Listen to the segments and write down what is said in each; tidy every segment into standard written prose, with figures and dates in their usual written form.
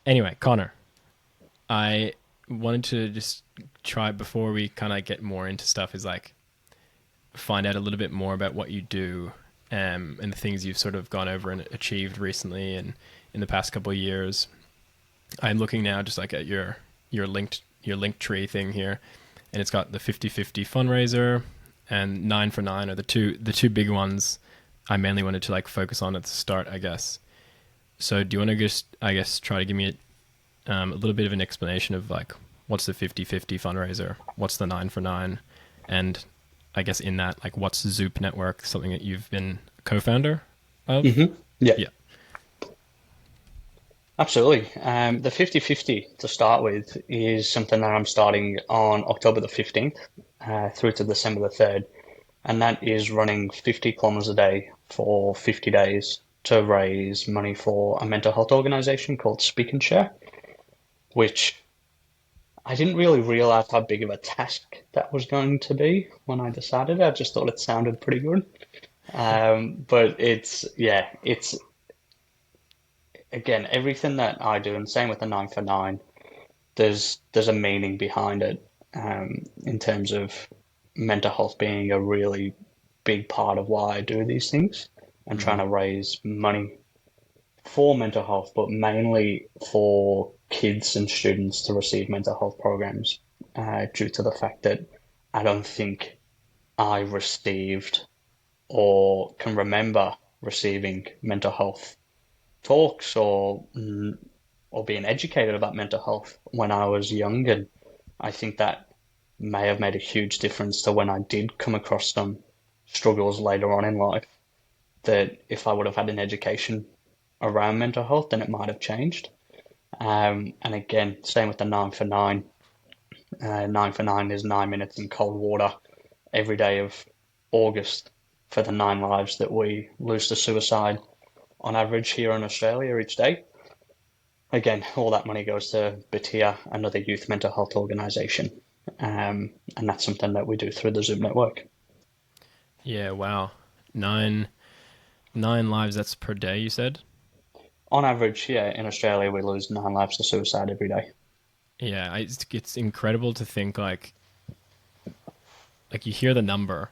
Anyway, Connor, I wanted to just try before we kind of get more into stuff is like find out a little bit more about what you do and the things you've sort of gone over and achieved recently and in the past couple of years. I'm looking now just like at your linked tree thing here, and it's got the 50-50 fundraiser and 9 for 9 are the two big ones I mainly wanted to like focus on at the start, I guess. So do you want to just I guess try to give me a little bit of an explanation of like what's the 50-50 fundraiser, what's the 9 for 9, and I guess in that like what's Zoop Network, something that you've been co-founder of? Yeah, Yeah. absolutely. The 50-50 to start with is something that I'm starting on October the 15th through to December the 3rd. And that is running 50 kilometers a day for 50 days to raise money for a mental health organization called Speak and Share, which I didn't really realize how big of a task that was going to be when I decided. I just thought it sounded pretty good. But yeah, it's again, everything that I do, and same with the 9 for 9, there's a meaning behind it in terms of mental health being a really big part of why I do these things and trying Mm-hmm. to raise money for mental health, but mainly for kids and students to receive mental health programs due to the fact that I don't think I received or can remember receiving mental health talks or being educated about mental health when I was young, and I think that may have made a huge difference to when I did come across some struggles later on in life. That if I would have had an education around mental health, then it might have changed. And again, same with the 9 for 9. 9 for 9 is 9 minutes in cold water every day of August for the 9 lives that we lose to suicide on average here in Australia each day. Again, all that money goes to Batia, another youth mental health organisation. And that's something that we do through the Zoom network. Yeah, wow. Nine nine lives, that's per day you said? On average, yeah, in Australia, we lose 9 lives to suicide every day. Yeah, it's incredible to think like you hear the number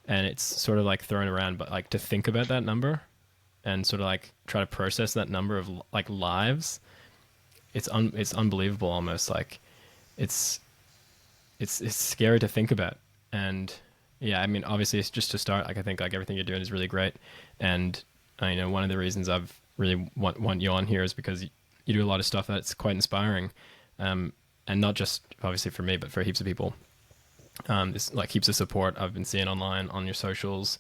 and it's sort of like thrown around, but like to think about that number and sort of like try to process that number of like lives, it's unbelievable almost. Like it's it's scary to think about. And yeah, I mean, obviously, it's just to start. Like I think like everything you're doing is really great, and I know one of the reasons I've really want you on here is because you do a lot of stuff that's quite inspiring, um, and not just obviously for me, but for heaps of people. This like heaps of support I've been seeing online on your socials.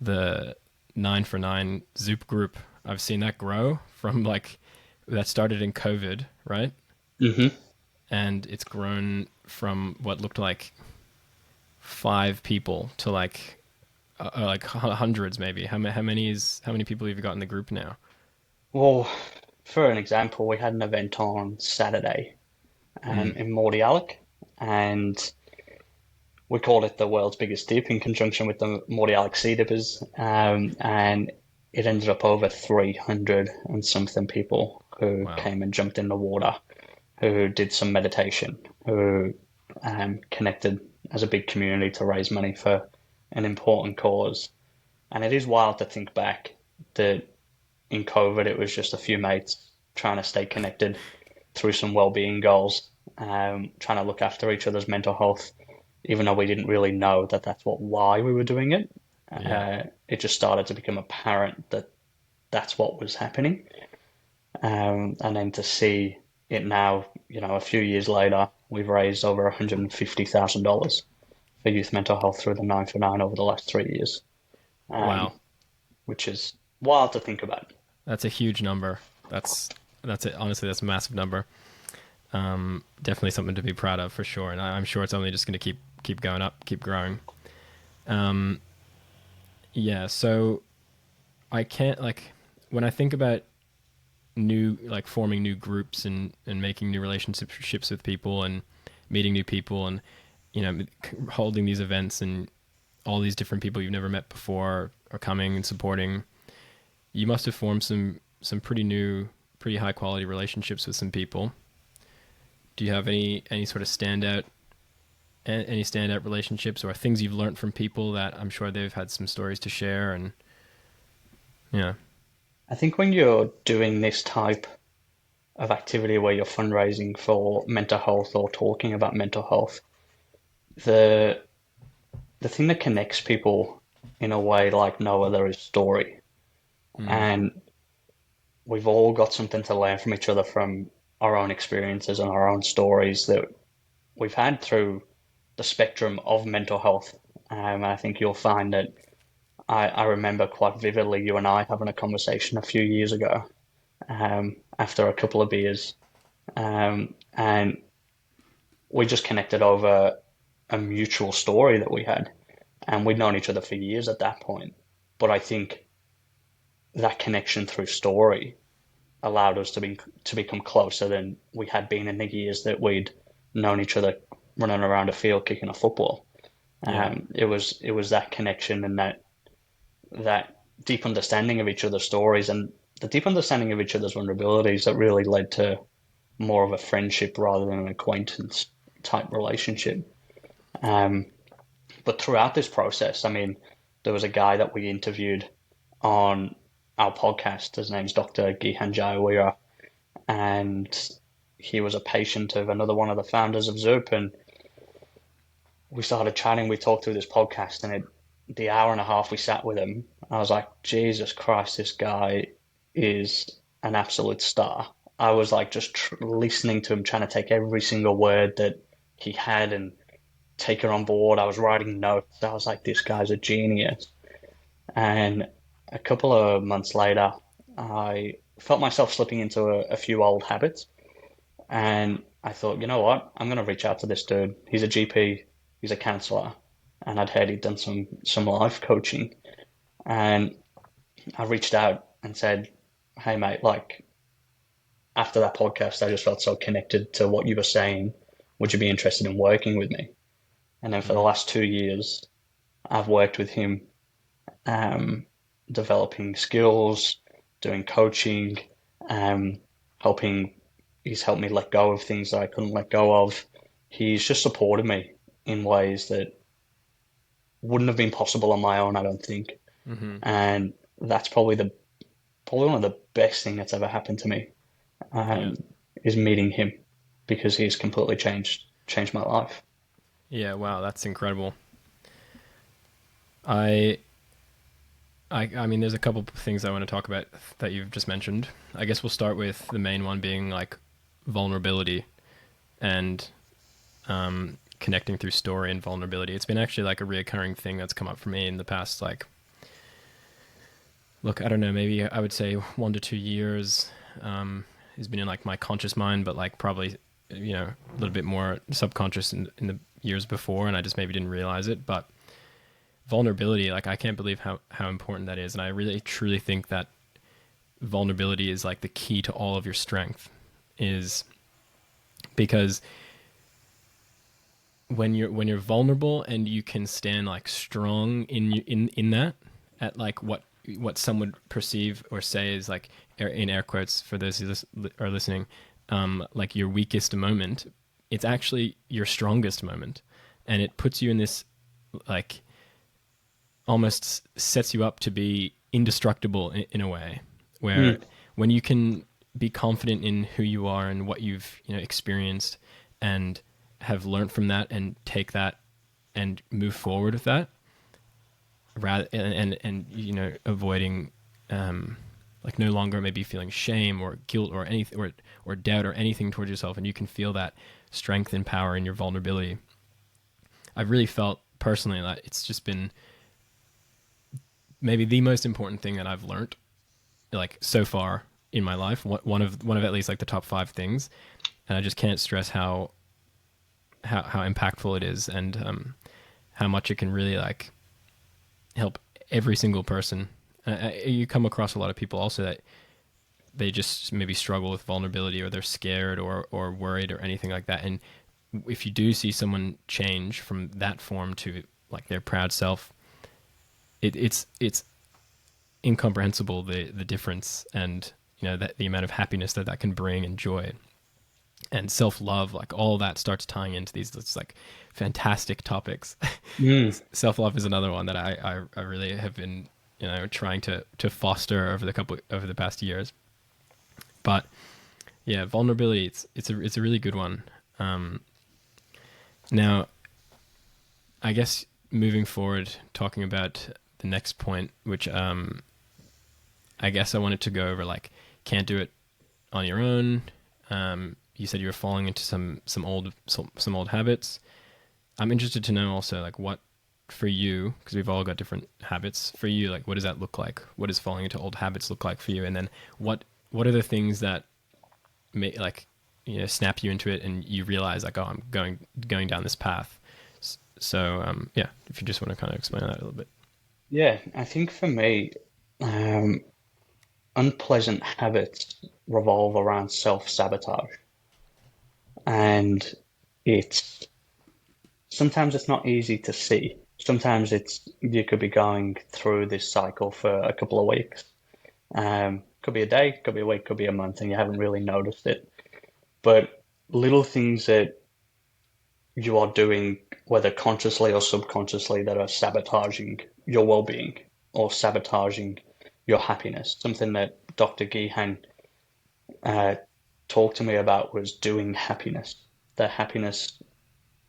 The 9 for 9 Zoop group, I've seen that grow from like that started in COVID, right? hmm And it's grown from what looked like 5 people to like hundreds maybe. How many people have you got in the group now? Well, for an example, we had an event on Saturday Mm. in Mordialloc, and we called it the world's biggest dip in conjunction with the Mordialloc Sea Dippers, and it ended up over 300 and something people who Wow. came and jumped in the water, who did some meditation, who connected as a big community to raise money for an important cause. And it is wild to think back that in COVID, it was just a few mates trying to stay connected through some well-being goals, trying to look after each other's mental health, even though we didn't really know that that's why we were doing it. Yeah. It just started to become apparent that that's what was happening. And then to see it now, a few years later, we've raised over $150,000 for youth mental health through the 9 for 9 over the last 3 years, um, Wow. which is wild to think about. That's a huge number. That's it. Honestly, that's a massive number. Definitely something to be proud of for sure. And I'm sure it's only just going to keep going up, keep growing. Um, yeah. So I can't like when I think about new like forming new groups and making new relationships with people and meeting new people and holding these events and all these different people you've never met before are coming and supporting. You must have formed some pretty new pretty high quality relationships with some people. Do you have any sort of any standout relationships or things you've learned from people that I'm sure they've had some stories to share? And yeah. I think when you're doing this type of activity where you're fundraising for mental health or talking about mental health, the the thing that connects people in a way like no other is story. Mm, And we've all got something to learn from each other from our own experiences and our own stories that we've had through the spectrum of mental health. I think you'll find that I remember quite vividly you and I having a conversation a few years ago after a couple of beers. And we just connected over a mutual story that we had. And we'd known each other for years at that point. But I think that connection through story allowed us to become closer than we had been in the years that we'd known each other running around a field kicking a football. yeah. It was that connection and that deep understanding of each other's stories and the deep understanding of each other's vulnerabilities that really led to more of a friendship rather than an acquaintance type relationship. Um, but throughout this process, I mean, there was a guy that we interviewed on our podcast. His name's Dr. Giabardo, and he was a patient of another one of the founders of Zoop. And we started chatting. We talked through this podcast, and the hour and a half we sat with him, I was like, Jesus Christ, this guy is an absolute star. I was like just listening to him, trying to take every single word that he had and take it on board. I was writing notes. I was like, this guy's a genius. And a couple of months later, I felt myself slipping into a few old habits. And I thought, you know what? I'm going to reach out to this dude. He's a GP, he's a counselor. And I'd heard he'd done some life coaching. And I reached out and said, hey, mate, like after that podcast, I just felt so connected to what you were saying. Would you be interested in working with me? And then for the Mm, last 2 years, I've worked with him, um, developing skills, doing coaching, um, helping. He's helped me let go of things that I couldn't let go of. He's just supported me in ways that wouldn't have been possible on my own, I don't think. mm-hmm. And that's probably one of the best thing that's ever happened to me, Yeah. um, is meeting him because he's completely changed my life. Yeah. Wow. That's incredible. I, I mean, there's a couple of things I want to talk about that you've just mentioned. I guess we'll start with the main one being like vulnerability and connecting through story and vulnerability. It's been actually like a reoccurring thing that's come up for me in the past, like, look, I don't know, maybe I would say 1 to 2 years. Has been in like my conscious mind, but like probably, a little bit more subconscious in the years before, and I just maybe didn't realize it. But vulnerability, like I can't believe how important that is. And I really truly think that vulnerability is like the key to all of your strength, is because when you're vulnerable and you can stand like strong in that, at like what some would perceive or say is like in air quotes for those who are listening, like your weakest moment, it's actually your strongest moment, and it puts you in this like almost sets you up to be indestructible in a way where Mm. when you can be confident in who you are and what you've experienced and have learned from that and take that and move forward with that rather and avoiding like no longer maybe feeling shame or guilt or anything or doubt or anything towards yourself, and you can feel that strength and power in your vulnerability. I've really felt personally that it's just been maybe the most important thing that I've learned like so far in my life. One of at least like the top 5 things, and I just can't stress how impactful it is, and how much it can really like help every single person. You come across a lot of people also that they just maybe struggle with vulnerability, or they're scared or worried or anything like that. And if you do see someone change from that form to like their proud self, it's incomprehensible the difference and that the amount of happiness that that can bring and joy and self-love, like all that starts tying into these like fantastic topics. Mm. Self-love is another one that I really have been trying to foster over the past years. But yeah, vulnerability, it's a really good one. Now I guess moving forward, talking about the next point, which I guess I wanted to go over, like, can't do it on your own. You said you were falling into some old habits. I'm interested to know also, like, what for you, because we've all got different habits. For you, like, what does that look like? What does falling into old habits look like for you? And then what are the things that may, like, snap you into it, and you realize, like, oh, I'm going down this path. So yeah, if you just want to kind of explain that a little bit. Yeah, I think for me, um, unpleasant habits revolve around self-sabotage. And it's sometimes it's not easy to see. Sometimes it's you could be going through this cycle for a couple of weeks. Could be a day, could be a week, could be a month, and you haven't really noticed it. But little things that you are doing, whether consciously or subconsciously, that are sabotaging your well-being or sabotaging your happiness. Something that Dr. Gihan uh, talked to me about was doing happiness. That happiness,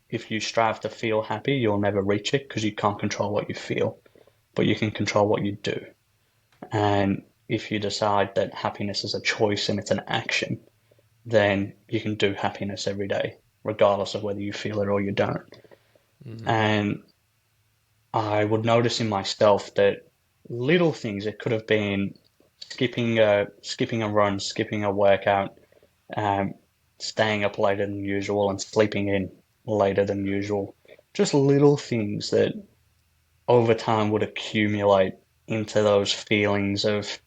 if you strive to feel happy, you'll never reach it because you can't control what you feel, but you can control what you do. And if you decide that happiness is a choice and it's an action, then you can do happiness every day, regardless of whether you feel it or you don't. Mm. And I would notice in myself that little things, it could have been skipping a run, skipping a workout, um, staying up later than usual and sleeping in later than usual. Just little things that over time would accumulate into those feelings of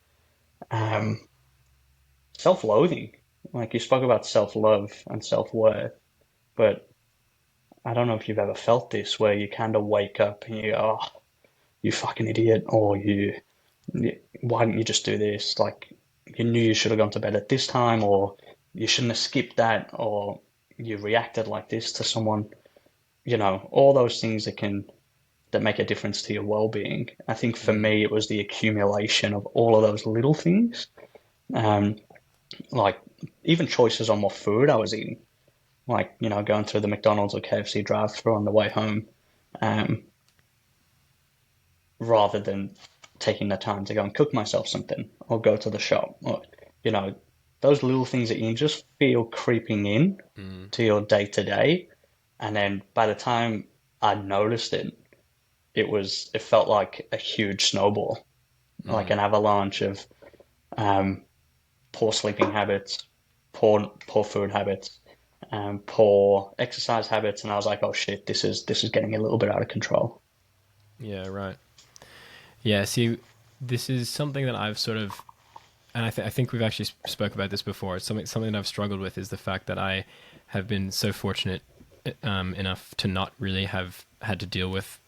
um, self-loathing. Like you spoke about self-love and self-worth, but I don't know if you've ever felt this where you kind of wake up and you go, oh, you fucking idiot, or why didn't you just do this? Like, you knew you should have gone to bed at this time, or you shouldn't have skipped that, or you reacted like this to someone. All those things that make a difference to your well-being. I think for Mm. me, it was the accumulation of all of those little things, um, like even choices on what food I was eating, like going through the McDonald's or KFC drive-through on the way home, um, rather than taking the time to go and cook myself something or go to the shop, or you know those little things that you can just feel creeping in Mm. to your day to day, and then by the time I noticed it, it felt like a huge snowball, like Mm. an avalanche of um, poor sleeping habits, poor food habits, poor exercise habits, and I was like, oh shit, this is getting a little bit out of control. Yeah, right. Yeah, see, this is something that I've sort of, and I think we've actually spoke about this before. It's something that I've struggled with is the fact that I have been so fortunate enough to not really have had to deal with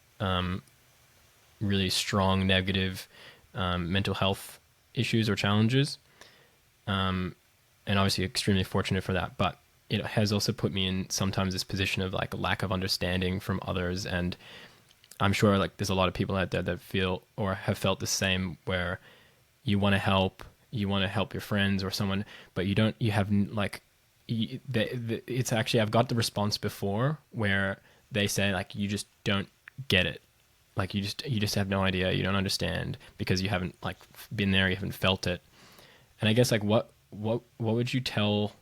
really strong negative mental health issues or challenges, and obviously extremely fortunate for that. But it has also put me in sometimes this position of like a lack of understanding from others, and I'm sure like there's a lot of people out there that feel or have felt the same, where you want to help your friends or someone, but you have like, it's actually, I've got the response before where they say like, you just don't get it. Like you just have no idea. You don't understand because you haven't like been there. You haven't felt it. And I guess like what would you tell,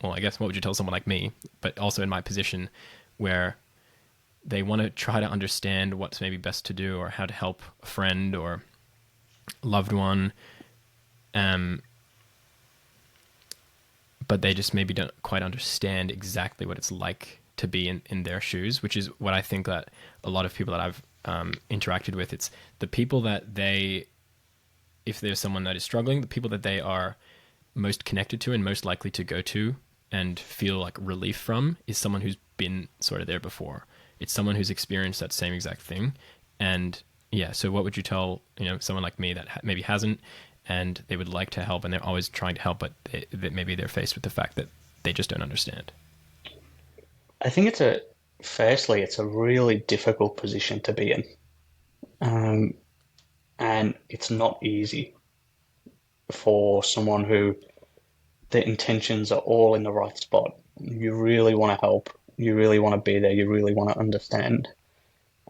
well, I guess what would you tell someone like me, but also in my position where they want to try to understand what's maybe best to do or how to help a friend or loved one, um, but they just maybe don't quite understand exactly what it's like to be in their shoes, which is what I think that a lot of people that I've interacted with, it's the people that they, if there's someone that is struggling, the people that they are most connected to and most likely to go to and feel like relief from is someone who's been sort of there before. It's someone who's experienced that same exact thing. And yeah, so what would you tell, someone like me that maybe hasn't, and they would like to help, and they're always trying to help, but that maybe they're faced with the fact that they just don't understand. I think firstly, it's a really difficult position to be in. Um, and it's not easy for someone who their intentions are all in the right spot. You really want to help. You really want to be there. You really want to understand.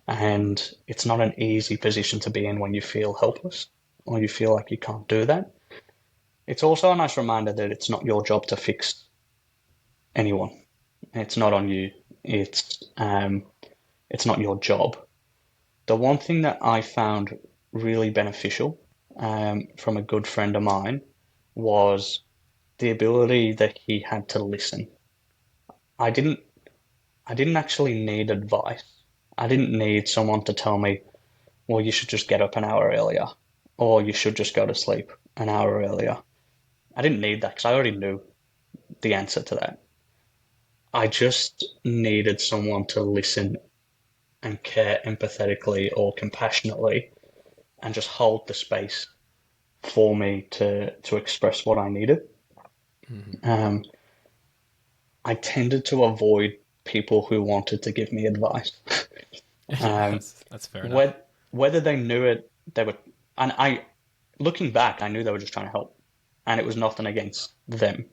And it's not an easy position to be in when you feel helpless or you feel like you can't do that. It's also a nice reminder that it's not your job to fix anyone. It's not on you. It's not your job. The one thing that I found really beneficial from a good friend of mine was the ability that he had to listen. I didn't I didn't actually need advice. I didn't need someone to tell me, well, you should just get up an hour earlier, or you should just go to sleep an hour earlier. I didn't need that because I already knew the answer to that. I just needed someone to listen and care empathetically or compassionately and just hold the space for me to express what I needed. Mm-hmm. Um, I tended to avoid people who wanted to give me advice. Yeah, Um, that's fair enough. whether they knew it, they were, and looking back, I knew they were just trying to help, and it was nothing against them.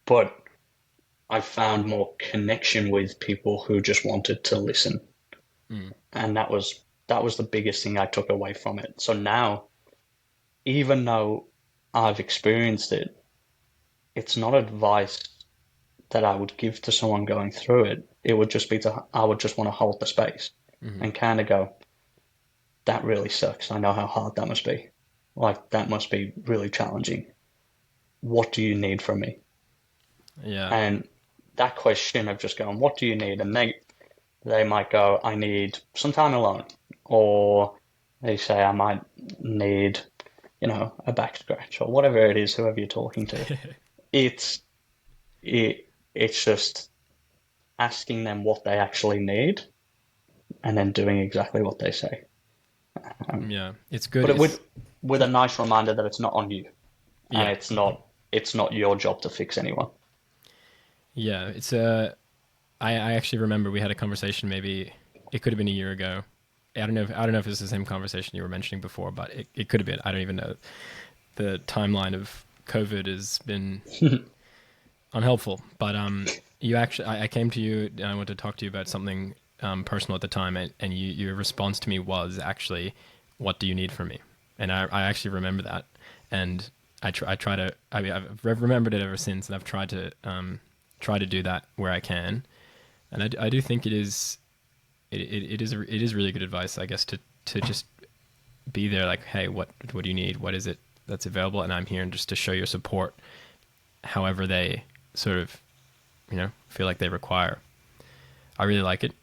But I found more connection with people who just wanted to listen, Mm. and that was the biggest thing I took away from it. So now, even though I've experienced it, it's not advice that I would give to someone going through it. It would just be I would just want to hold the space Mm-hmm. and kind of go, that really sucks. I know how hard that must be. Like, that must be really challenging. What do you need from me? Yeah. And that question of just going, what do you need? And they might go, I need some time alone. Or they say, I might need, a back scratch or whatever it is, whoever you're talking to. It's, it's just asking them what they actually need and then doing exactly what they say. Um, Yeah, it's good. but It's with a nice reminder that it's not on you and yeah, it's not your job to fix anyone. yeah. It's a. I actually remember we had a conversation. Maybe it could have been a year ago. I don't know if it's the same conversation you were mentioning before, but it could have been. I don't even know. The timeline of COVID has been unhelpful. But you actually, I came to you and I wanted to talk to you about something personal at the time, and your response to me was actually, "What do you need from me?" And I actually remember that, and I try to. I mean, I've remembered it ever since, and I've try to do that where I can, and I do think it is really good advice, I guess, to just be there, like, hey, what do you need? What is it that's available? And I'm here and just to show your support, however they sort of, feel like they require. I really like it,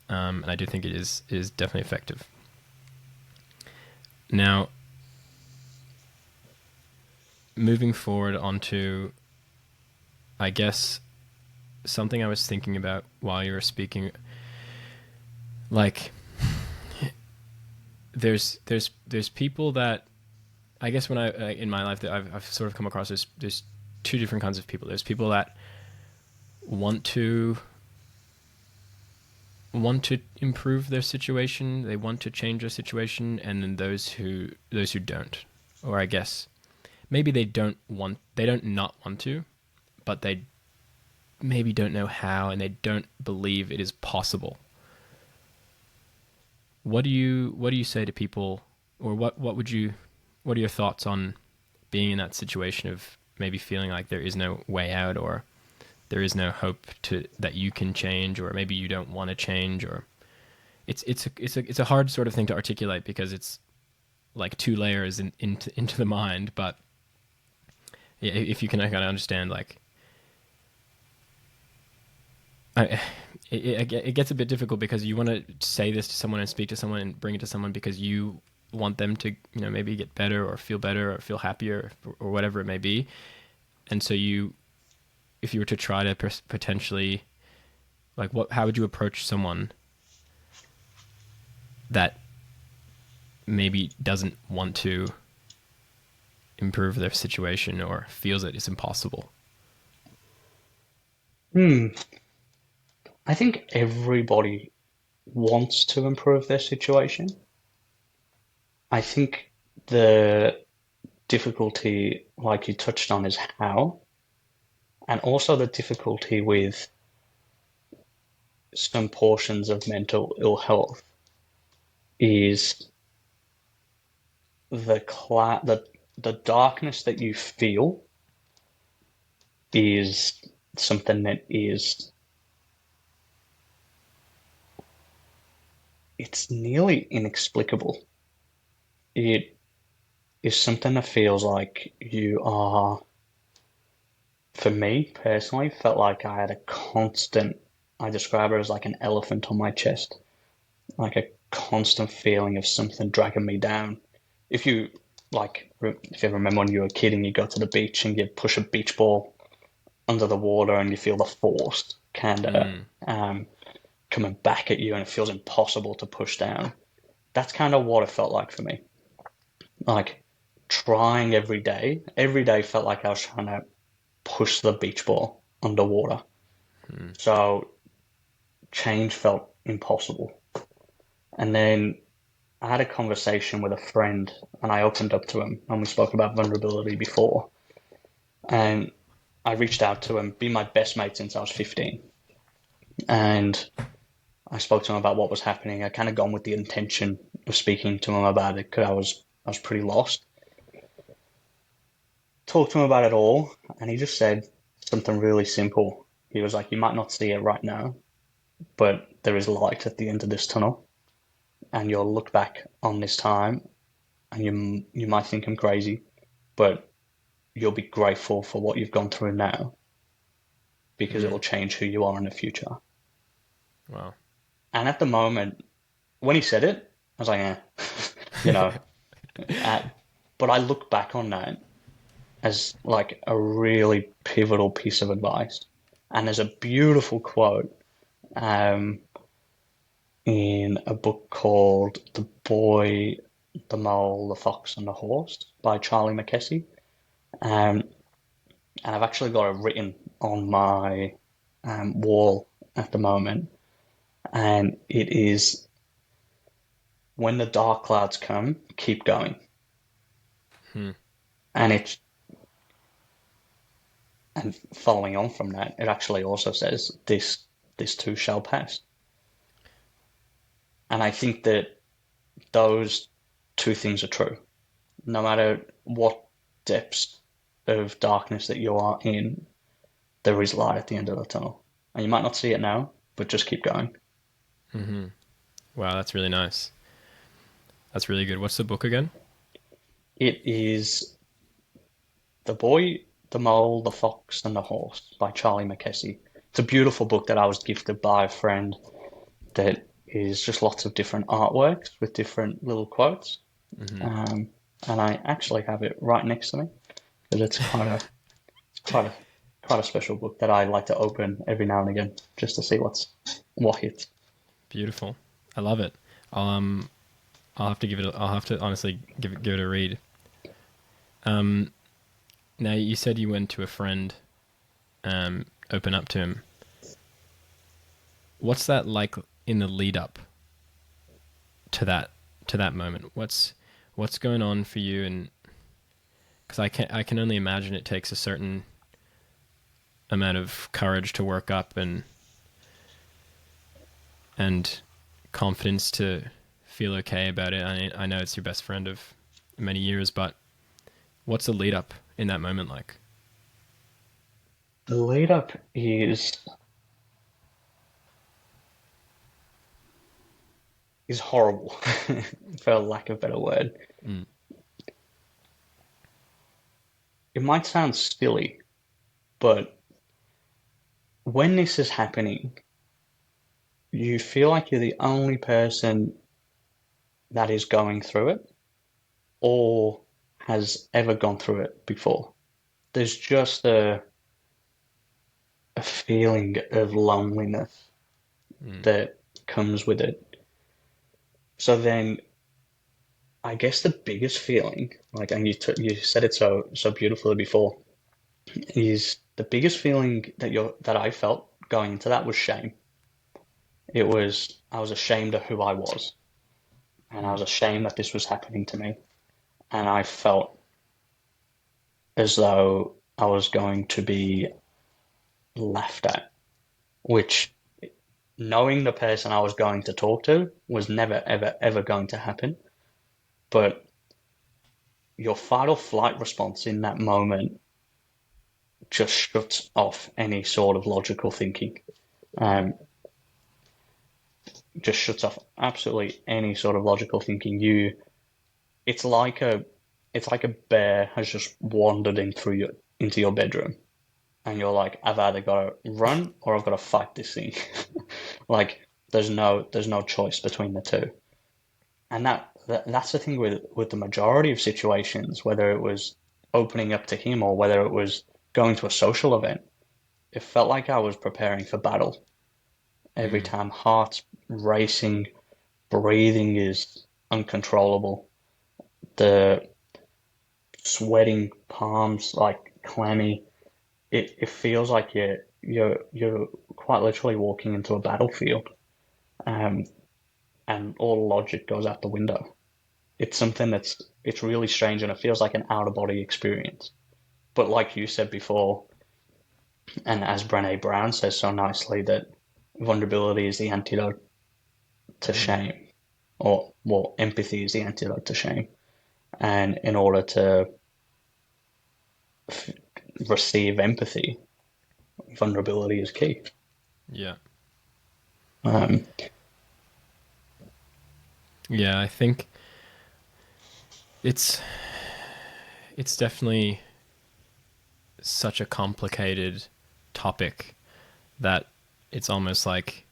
and I do think it is definitely effective. Now, moving forward onto, I guess, something I was thinking about while you were speaking, like there's people that I guess when I in my life that I've sort of come across, there's two different kinds of people. There's people that want to improve their situation, they want to change their situation, and then those who don't, or I guess maybe they don't not want to, but they maybe don't know how, and they don't believe it is possible. What do you say to people, or what are your thoughts on being in that situation of maybe feeling like there is no way out, or there is no hope to that you can change, or maybe you don't want to change, or it's a hard sort of thing to articulate because it's like two layers into the mind. But yeah, if you can kind of understand, like, I, it gets a bit difficult because you want to say this to someone and speak to someone and bring it to someone because you want them to, maybe get better or feel happier, or whatever it may be. And so if you were to try to potentially, like, how would you approach someone that maybe doesn't want to improve their situation or feels it is impossible? Hmm. I think everybody wants to improve their situation. I think the difficulty, like you touched on, is how, and also the difficulty with some portions of mental ill health is the darkness that you feel is something that is it's nearly inexplicable. It is something that feels like you are, for me personally, felt like I had a constant, I describe it as like an elephant on my chest, like a constant feeling of something dragging me down. If you if you remember when you were a kid and you go to the beach and you push a beach ball under the water and you feel the force kind of Mm. coming back at you and it feels impossible to push down. That's kind of what it felt like for me. Like trying every day. Every day felt like I was trying to push the beach ball underwater. Mm. So change felt impossible. And then I had a conversation with a friend and I opened up to him and we spoke about vulnerability before. And I reached out to him, been my best mate since I was 15. And I spoke to him about what was happening. I kind of gone with the intention of speaking to him about it because I was pretty lost. Talked to him about it all, and he just said something really simple. He was like, "You might not see it right now, but there is light at the end of this tunnel, and you'll look back on this time, and you might think I'm crazy, but you'll be grateful for what you've gone through now because it will Mm. change who you are in the future." Wow. And at the moment, when he said it, I was like, "Eh," you know. Uh, but I look back on that as like a really pivotal piece of advice. And there's a beautiful quote um, in a book called The Boy, the Mole, the Fox, and the Horse by Charlie Mackesy. Um, and I've actually got it written on my wall at the moment. And it is, when the dark clouds come, keep going. Hmm. And it's and following on from that, it actually also says this too shall pass. And I think that those two things are true. No matter what depths of darkness that you are in, there is light at the end of the tunnel. And you might not see it now, but just keep going. Hmm. Wow, that's really nice. That's really good. What's the book again? It is The Boy, the Mole, the Fox, and the Horse by Charlie Mackesy. It's a beautiful book that I was gifted by a friend that is just lots of different artworks with different little quotes. Hmm. Um, and I actually have it right next to me because quite a quite a special book that I like to open every now and again just to see what hits. Beautiful. I love it. Um, I'll have to give it. I'll have to honestly give it a read. Um, Now you said you went to a friend, open up to him. What's that like in the lead up to that moment? What's going on for you? And because I can only imagine it takes a certain amount of courage to work up and confidence to feel okay about it. I know it's your best friend of many years, but what's the lead up in that moment like? The lead up is horrible, for lack of a better word. Mm. It might sound silly, but when this is happening, you feel like you're the only person that is going through it or has ever gone through it before. There's just a feeling of loneliness Mm. that comes with it. So then I guess the biggest feeling, like, and you said it so beautifully before, is the biggest feeling that I felt going into that was shame. I was ashamed of who I was, and I Mm. was ashamed that this was happening to me, and I felt as though I was going to be laughed at, which, knowing the person I was going to talk to, was never, ever, ever going to happen. But your fight or flight response in that moment just shuts off any sort of logical thinking. Um, just shuts off absolutely any sort of logical thinking. It's like a, it's like a bear has just wandered into your bedroom, and you're like, I've either got to run or I've got to fight this thing. Like, there's no choice between the two. And that's the thing with the majority of situations, whether it was opening up to him or whether it was going to a social event, it felt like I was preparing for battle. Every Mm. time, heart's racing, breathing is uncontrollable. The sweating palms like clammy. It feels like you're quite literally walking into a battlefield, um, and all logic goes out the window. It's something it's really strange, and it feels like an out of body experience. But like you said before, and as Brené Brown says so nicely, that vulnerability is the antidote to Mm. shame, or well, empathy is the antidote to shame. And in order to f- receive empathy, vulnerability is key. Yeah. Um, Yeah, I think it's it's definitely such a complicated topic that it's almost like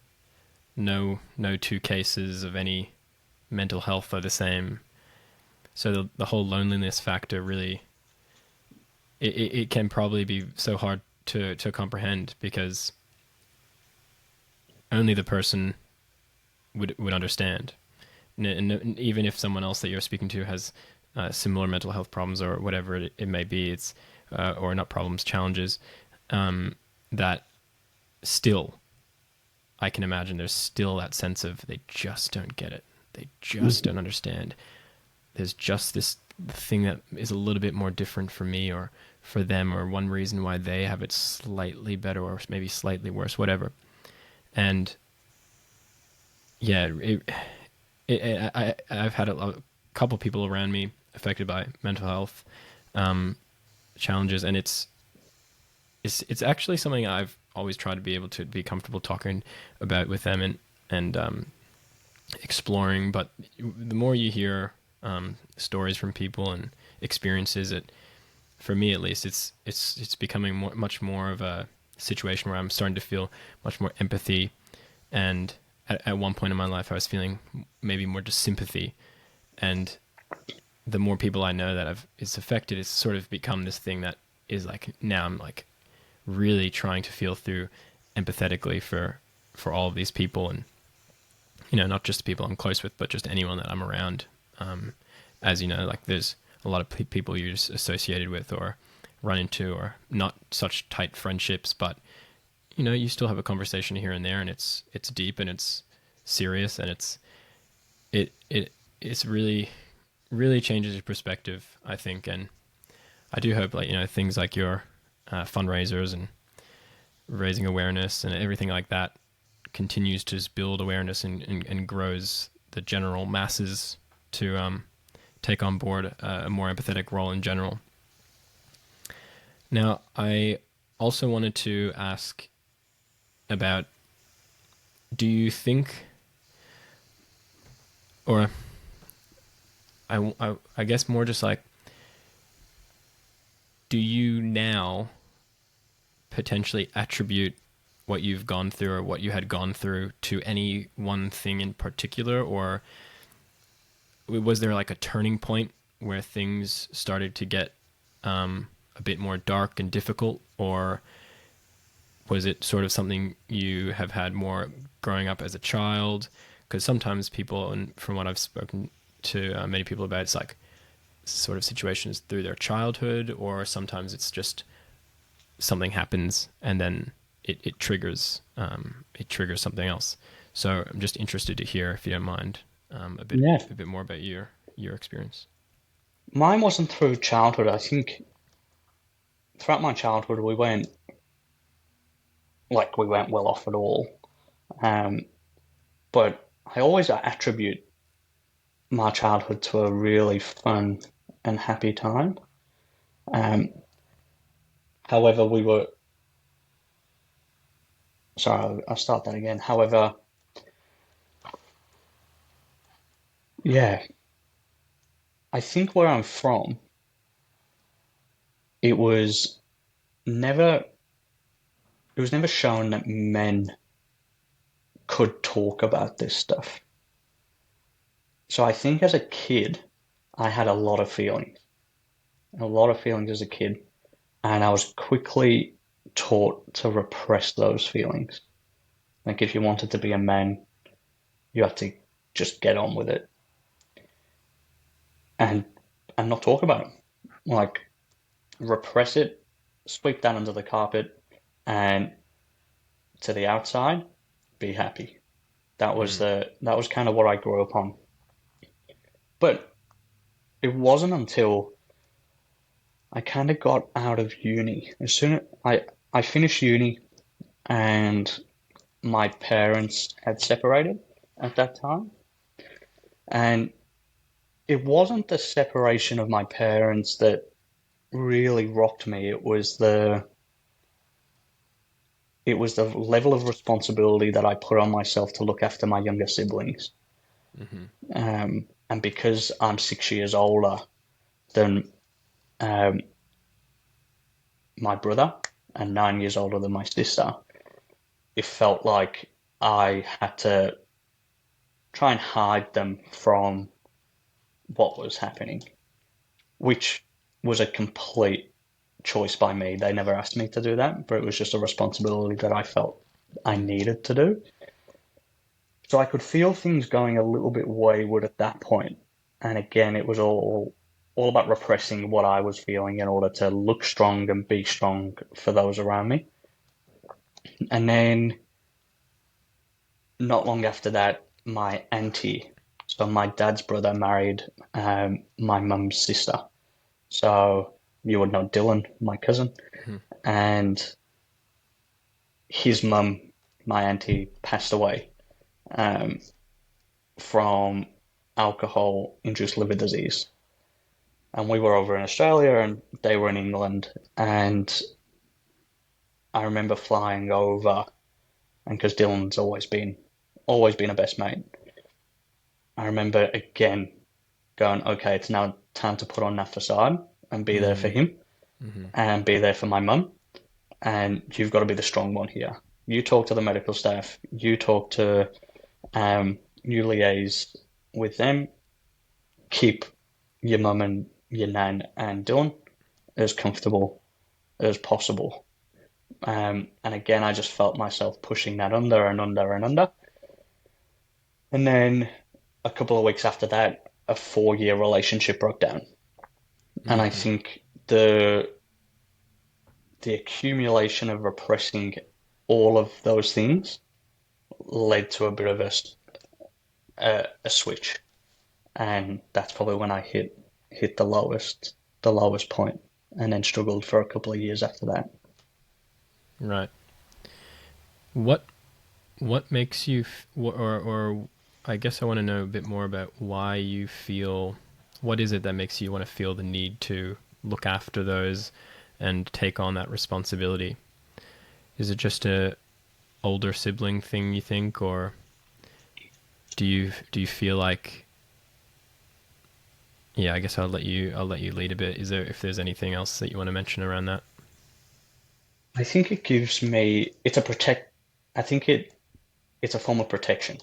no two cases of any mental health are the same. So the whole loneliness factor really it can probably be so hard to comprehend because only the person would understand. And even if someone else that you're speaking to has similar mental health problems or whatever it may be, it's or not problems, challenges, that still I can imagine there's still that sense of they just don't get it. They just don't understand. There's just this thing that is a little bit more different for me or for them, or one reason why they have it slightly better or maybe slightly worse, whatever. And yeah, I've had a couple people around me affected by mental health um, challenges, and it's actually something I've always tried to be able to be comfortable talking about with them and exploring. But the more you hear stories from people and experiences, it for me at least, it's becoming much more of a situation where I'm starting to feel much more empathy, and at one point in my life, I was feeling maybe more just sympathy, and the more people I know that is affected, it's sort of become this thing that is like now I'm like really trying to feel through empathetically for all of these people, and not just the people I'm close with, but just anyone that I'm around. As you know, like there's a lot of people you're just associated with or run into, or not such tight friendships, but you still have a conversation here and there, and it's deep and it's serious, and it's really changes your perspective, I think. And I do hope, like things like your fundraisers and raising awareness and everything like that continues to just build awareness and grows the general masses to take on board a more empathetic role in general. Now, I also wanted to ask about, do you think, or I guess more just like, do you now potentially attribute what you've gone through or what you had gone through to any one thing in particular, or was there like a turning point where things started to get a bit more dark and difficult, or was it sort of something you have had more growing up as a child? Because sometimes people, and from what I've spoken to many people about, it's like sort of situations through their childhood, or sometimes it's just something happens and then it triggers something else. So I'm just interested to hear, if you don't mind, Yeah. a bit more about your experience. Mine wasn't through childhood. I think throughout my childhood we went well off at all. Um, but I always attribute my childhood to a really fun and happy time. Um, however, sorry, I'll start that again. However, yeah, I think where I'm from, it was never, it was never shown that men could talk about this stuff. So I think as a kid, I had a lot of feelings as a kid, and I was quickly taught to repress those feelings. Like if you wanted to be a man, you had to just get on with it and not talk about it. Like repress it, sweep that under the carpet, and to the outside, be happy. Mm. That was kind of what I grew up on. But it wasn't until I kind of got out of uni. As soon as I finished uni and my parents had separated at that time, and it wasn't the separation of my parents that really rocked me. It was the level of responsibility that I put on myself to look after my younger siblings. Mm-hmm. And because I'm 6 years older than um, my brother and 9 years older than my sister, it felt like I had to try and hide them from what was happening, which was a complete choice by me. They never asked me to do that, but it was just a responsibility that I felt I Mm. needed to do. So I could feel things going a little bit wayward at that point. And again, it was all about repressing what I was feeling in order to look strong and be strong for those around me. And then not long after that, my auntie, so my dad's brother married my mum's sister. So you would know Dylan, my cousin, Mm-hmm. and his mum, my auntie, passed away um, from alcohol-induced liver disease. And we were over in Australia and they were in England. And I remember flying over, and because Dylan's always been a best mate. I remember again going, okay, it's now time to put on that facade and be there for Mm. him Mm-hmm. and be there for my mum. And you've got to be the strong one here. You talk to the medical staff. You liaise with them. Keep your mum and your nan and Dylan as comfortable as possible. And again, I just felt myself pushing that under and under and under. And then a couple of weeks after that, a 4 year relationship broke down. And I Mm-hmm. think the accumulation of repressing all of those things led to a bit of a switch. And that's probably when I hit the lowest point, and then struggled for a couple of years after that. Right. What what makes you or I guess I want to know a bit more about why you feel, what is it that makes you want to feel the need to look after those and take on that responsibility? Is it just a older sibling thing, you think, or do you feel like, yeah, I guess I'll let you lead a bit. Is there, if there's anything else that you want to mention around that? I think it gives me it's a protect. I think it's a form of protection.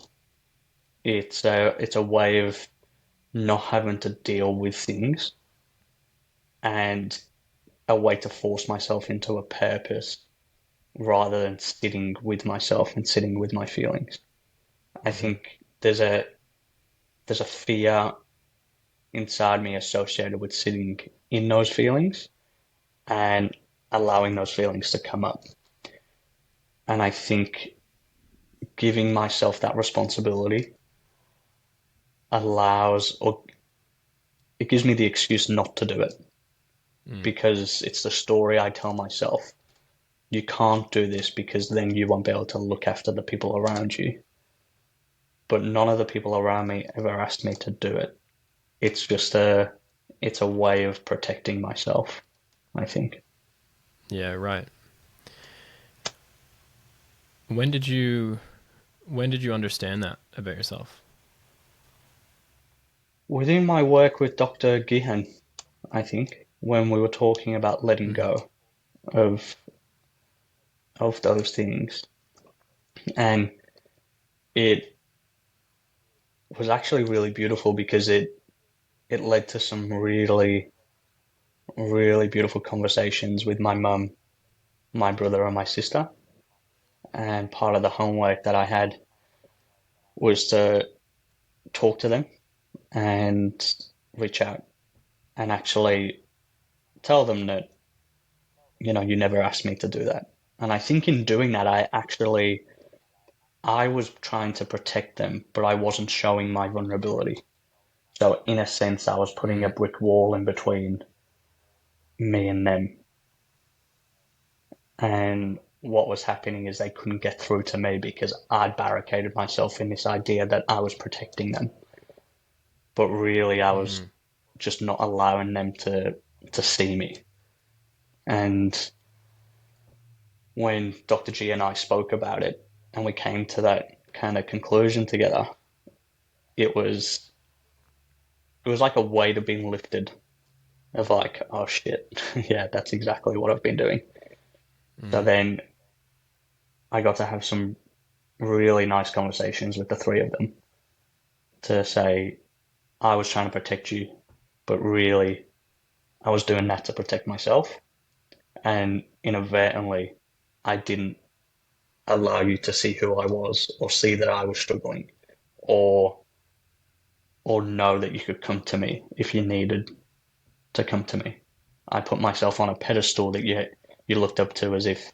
It's a way of not having to deal with things and a way to force myself into a purpose rather than sitting with myself and sitting with my feelings. I Mm-hmm. think there's a fear inside me associated with sitting in those feelings and allowing those feelings to come up. And I think giving myself that responsibility allows, or it gives me the excuse not to do it Mm. because it's the story I tell myself. You can't do this because then you won't be able to look after the people around you. But none of the people around me ever asked me to do it. It's just it's a way of protecting myself, I think. Yeah, right. When did you when did you understand that about yourself? Within my work with Dr. Gihan, I think, when we were talking about letting Mm-hmm. go of those things, and it was actually really beautiful because it led to some really really beautiful conversations with my mum, my brother, and my sister. And part of the homework that I had was to talk to them and reach out and actually tell them that, you never asked me to do that. And I think in doing that, I was trying to protect them, but I wasn't showing my vulnerability. So in a sense, I was putting a Mm. brick wall in between me and them. And what was happening is they couldn't get through to me because I'd barricaded myself in this idea that I was protecting them. But really, I was Mm. just not allowing them to see me. And when Dr. G and I spoke about it and we came to that kind of conclusion together, it was it was like a weight of being lifted of like, oh shit, yeah, that's exactly what I've been doing. So Mm. then I got to have some really nice conversations with the three of them to say, I was trying to protect you, but really I was doing that to protect myself. And inadvertently, I didn't allow you to see who I was or see that I was struggling or know that you could come to me if you needed to come to me. I put myself on a pedestal that you looked up to as if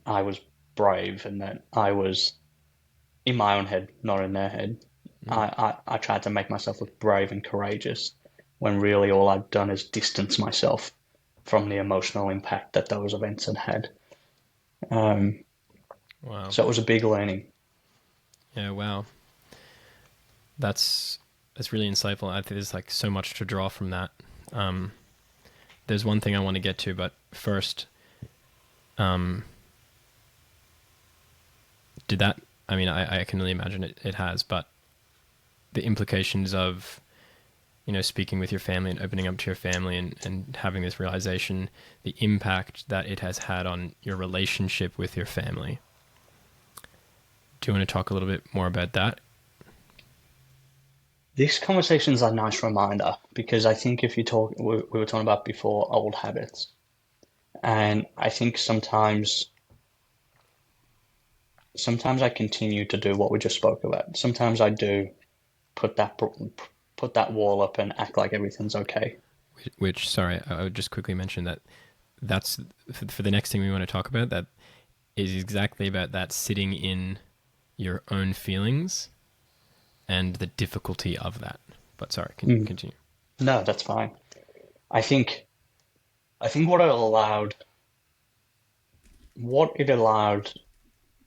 I was brave and that I was in my own head, not in their head. Mm. I tried to make myself look brave and courageous when really all I'd done is distance myself from the emotional impact that those events had had. Um, Wow. so it was a big learning. Yeah, wow. That's that's really insightful. I think there's like so much to draw from that. Um, there's one thing I want to get to, but first, um, did that? I mean, I can really imagine it has, but the implications of speaking with your family and opening up to your family and having this realization, the impact that it has had on your relationship with your family. Do you want to talk a little bit more about that? This conversation is a nice reminder because I think if you talk, we were talking about before old habits, and I think sometimes I continue to do what we just spoke about. Sometimes I do put that put that wall up and act like everything's okay. Which, sorry, I would just quickly mention that that's for the next thing we want to talk about. That is exactly about that, sitting in your own feelings and the difficulty of that. But sorry, Mm. continue. No, that's fine. I think I think what it allowed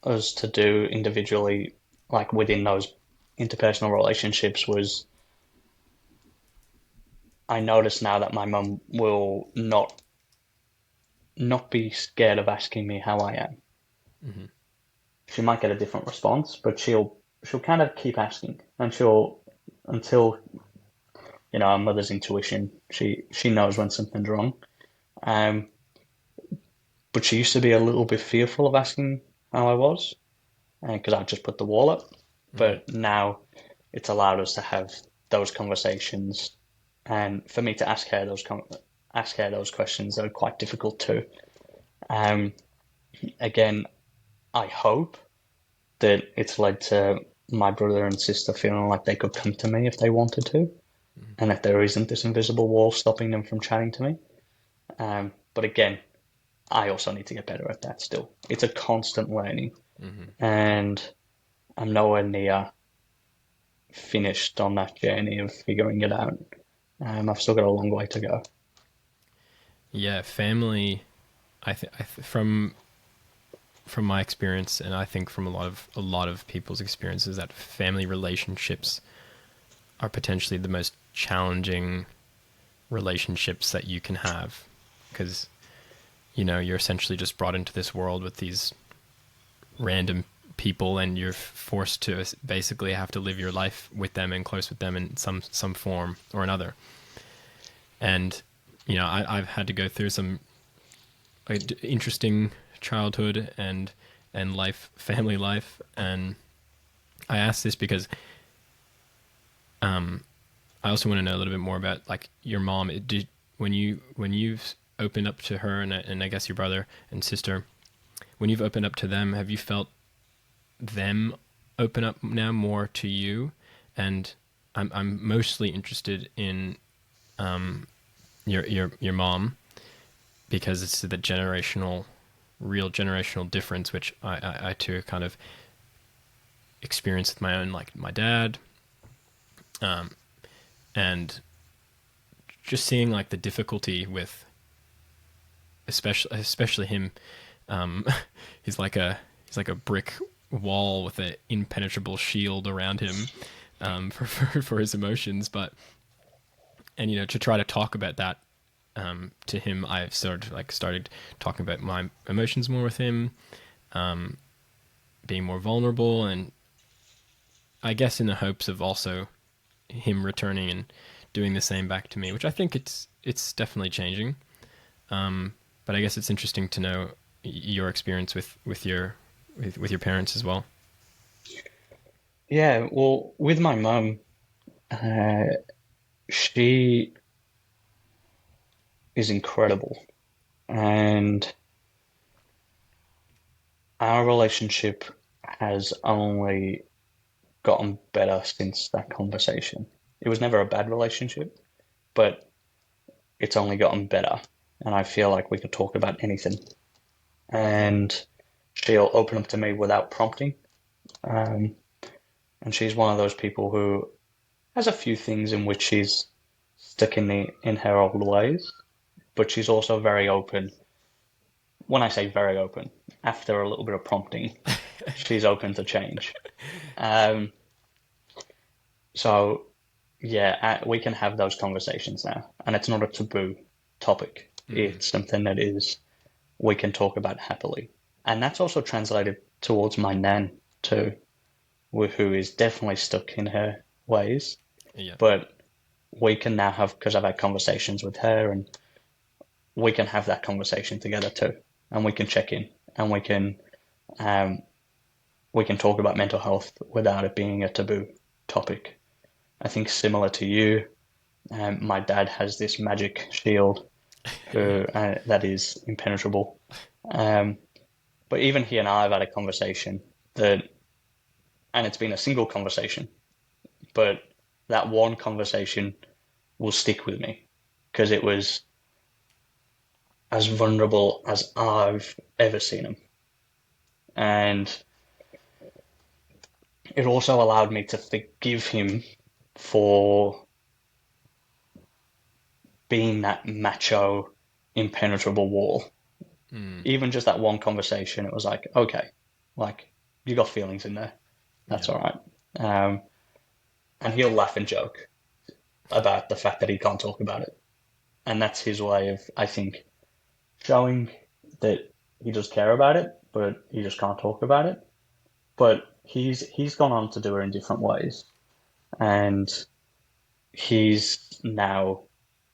us to do individually, like within those interpersonal relationships, was I notice now that my mum will not be scared of asking me how I am. Mm-hmm. She might get a different response, but she'll kind of keep asking, and she'll until our mother's intuition. She knows when something's wrong. Um, but she used to be a little bit fearful of asking how I was, because I just put the wall up. Mm-hmm. But now it's allowed us to have those conversations, and for me to ask her those questions that are quite difficult too. Um, Again, I hope that it's led to my brother and sister feeling like they could come to me if they wanted to. and that there isn't this invisible wall stopping them from chatting to me. But again, I also need to get better at that still. It's a constant learning, Mm-hmm. and I'm nowhere near finished on that journey of figuring it out. I've still got a long way to go. Yeah, family. From my experience, and I think from a lot of people's experiences, that family relationships are potentially the most challenging relationships that you can have, because you're essentially just brought into this world with these random people, and you're forced to basically have to live your life with them and close with them in some form or another. And I've had to go through some interesting childhood and life, family life. And I ask this because I also want to know a little bit more about like your mom. Did when you've opened up to her, and I guess your brother and sister, when you've opened up to them, have you felt them open up now more to you? And I'm mostly interested in your mom, because it's the real generational difference, which I too kind of experienced with my own, like my dad, and just seeing like the difficulty with, especially him. Um, he's like a brick wall with an impenetrable shield around him, for his emotions. But and to try to talk about that, to him, I've sort of like started talking about my emotions more with him, being more vulnerable, and I guess in the hopes of also him returning and doing the same back to me, which I think it's definitely changing. But I guess it's interesting to know your experience with your parents as well. Yeah, well, with my mum, uh, she is incredible, and our relationship has only gotten better since that conversation. It was never a bad relationship, but it's only gotten better, and I feel like we could talk about anything, and she'll open up to me without prompting. Um, and she's one of those people who has a few things in which she's stuck in her old ways, but she's also very open. When I say very open, after a little bit of prompting, she's open to change. Um, so yeah, we can have those conversations now, and it's not a taboo topic. Mm-hmm. It's something that is we can talk about happily, and that's also translated towards my nan too, who is definitely stuck in her ways. Yeah. But we can now have, because I've had conversations with her, and we can have that conversation together too, and we can check in, and um, we can talk about mental health without it being a taboo topic. I think similar to you, my dad has this magic shield who that is impenetrable. Um, but even he and I have had a conversation that, and it's been a single conversation, but that one conversation will stick with me because it was as vulnerable as I've ever seen him. And it also allowed me to forgive him for being that macho, impenetrable wall. Mm. Even just that one conversation, it was like, okay, like you got feelings in there. That's Yeah. all right. Um, and he'll laugh and joke about the fact that he can't talk about it. And that's his way of, I think, showing that he does care about it, but he just can't talk about it. But he's gone on to do it in different ways. And he's now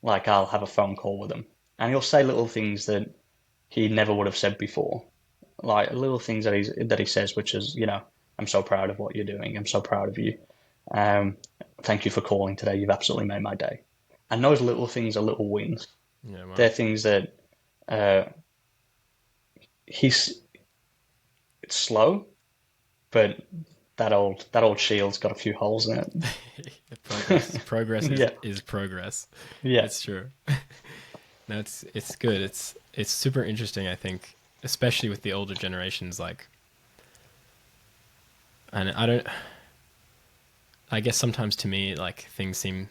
like I'll have a phone call with him and he'll say little things that he never would have said before. Like little things that he says, which is, I'm so proud of what you're doing. I'm so proud of you. Um, Thank you for calling today. You've absolutely made my day. And those little things are little wins. Yeah. They're Wow. things that uh, he's it's slow, but that old shield's got a few holes in Progress. it. Progress Yeah, is progress. yeah. It's true. No, it's good. It's super interesting, I think, especially with the older generations. Like, and I don't. I guess sometimes to me, like things seem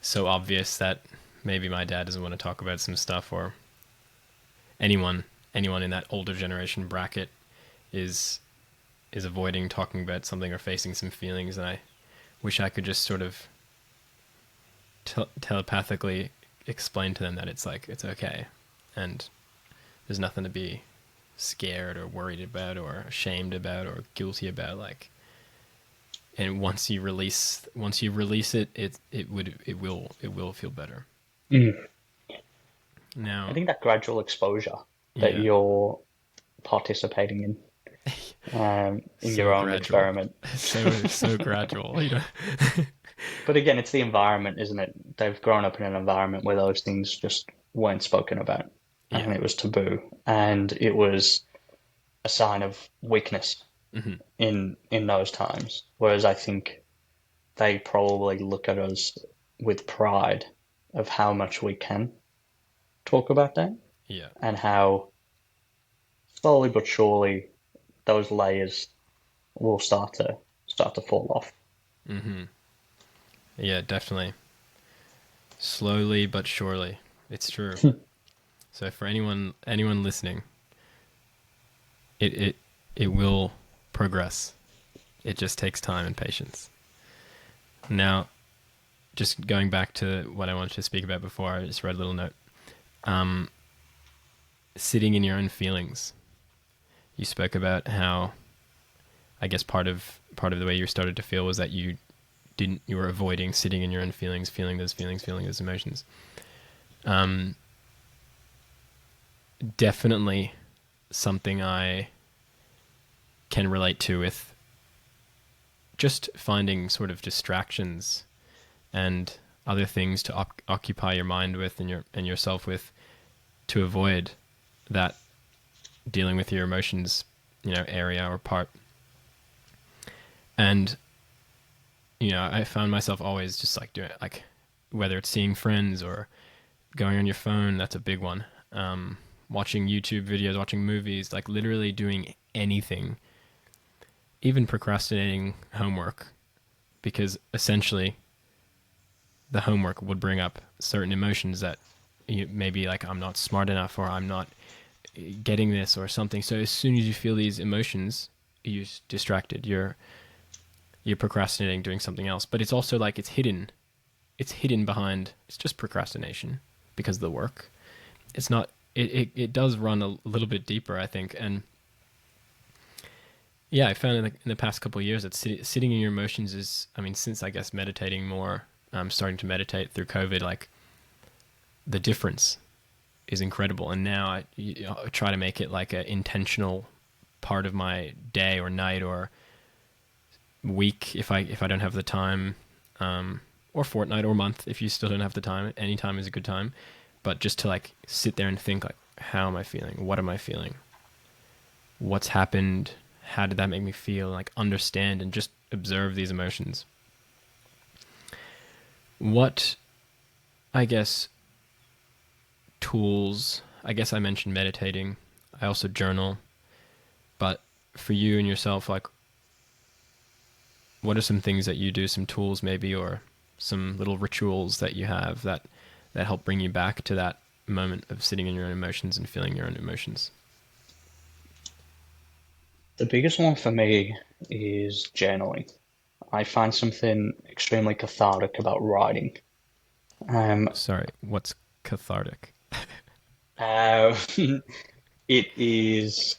so obvious that maybe my dad doesn't want to talk about some stuff, or anyone anyone in that older generation bracket is avoiding talking about something or facing some feelings, and I wish I could just sort of telepathically explain to them that it's like it's okay, and there's nothing to be scared or worried about or ashamed about or guilty about. Like, and once you release it, it will feel better. Mm. I Now, think that gradual exposure that yeah, you're participating in so your own gradual, experiment. so gradual. You know, But again, it's the environment, isn't it? They've grown up in an environment where those things just weren't spoken about, yeah, and it was taboo, and it was a sign of weakness hmm, in those times. Whereas I think they probably look at us with pride of how much we can talk about that, yeah, and how slowly but surely those layers will start to fall off. hmm, yeah, definitely. Slowly but surely, it's true. So for anyone listening, it it will progress. It just takes time and patience. Now, just going back to what I wanted to speak about before, I just read a little note. Um, Sitting in your own feelings. You spoke about how I guess part of the way you started to feel was that you were avoiding sitting in your own feelings, feeling those emotions. Um, Definitely something I can relate to with just finding sort of distractions and other things to occupy your mind with and yourself with to avoid that dealing with your emotions, area or part. And I found myself always just like doing it, like whether it's seeing friends or going on your phone, that's a big one. Watching YouTube videos, watching movies, like literally doing anything, even procrastinating homework, because essentially the homework would bring up certain emotions that maybe like I'm not smart enough or I'm not getting this or something. So as soon as you feel these emotions, you're distracted. You're procrastinating, doing something else. But it's also like it's hidden. It's hidden behind. It's just procrastination because of the work. It's not. It does run a little bit deeper, I think. And yeah, I found in the past couple of years that sitting in your emotions is. I mean, since I guess meditating more, starting to meditate through COVID, like the difference is incredible. And now I try to make it like an intentional part of my day or night or week if I don't have the time, or fortnight or month if you still don't have the time. Any time is a good time, but just to like sit there and think like, how am I feeling? What am I feeling? What's happened? How did that make me feel? Like understand and just observe these emotions. What I guess tools? I guess I mentioned meditating. I also journal, but for you and yourself, like what are some things that you do, some tools maybe, or some little rituals that you have that help bring you back to that moment of sitting in your own emotions and feeling your own emotions? The biggest one for me is journaling. I find something extremely cathartic about writing. Um, Sorry, what's cathartic? uh, it is,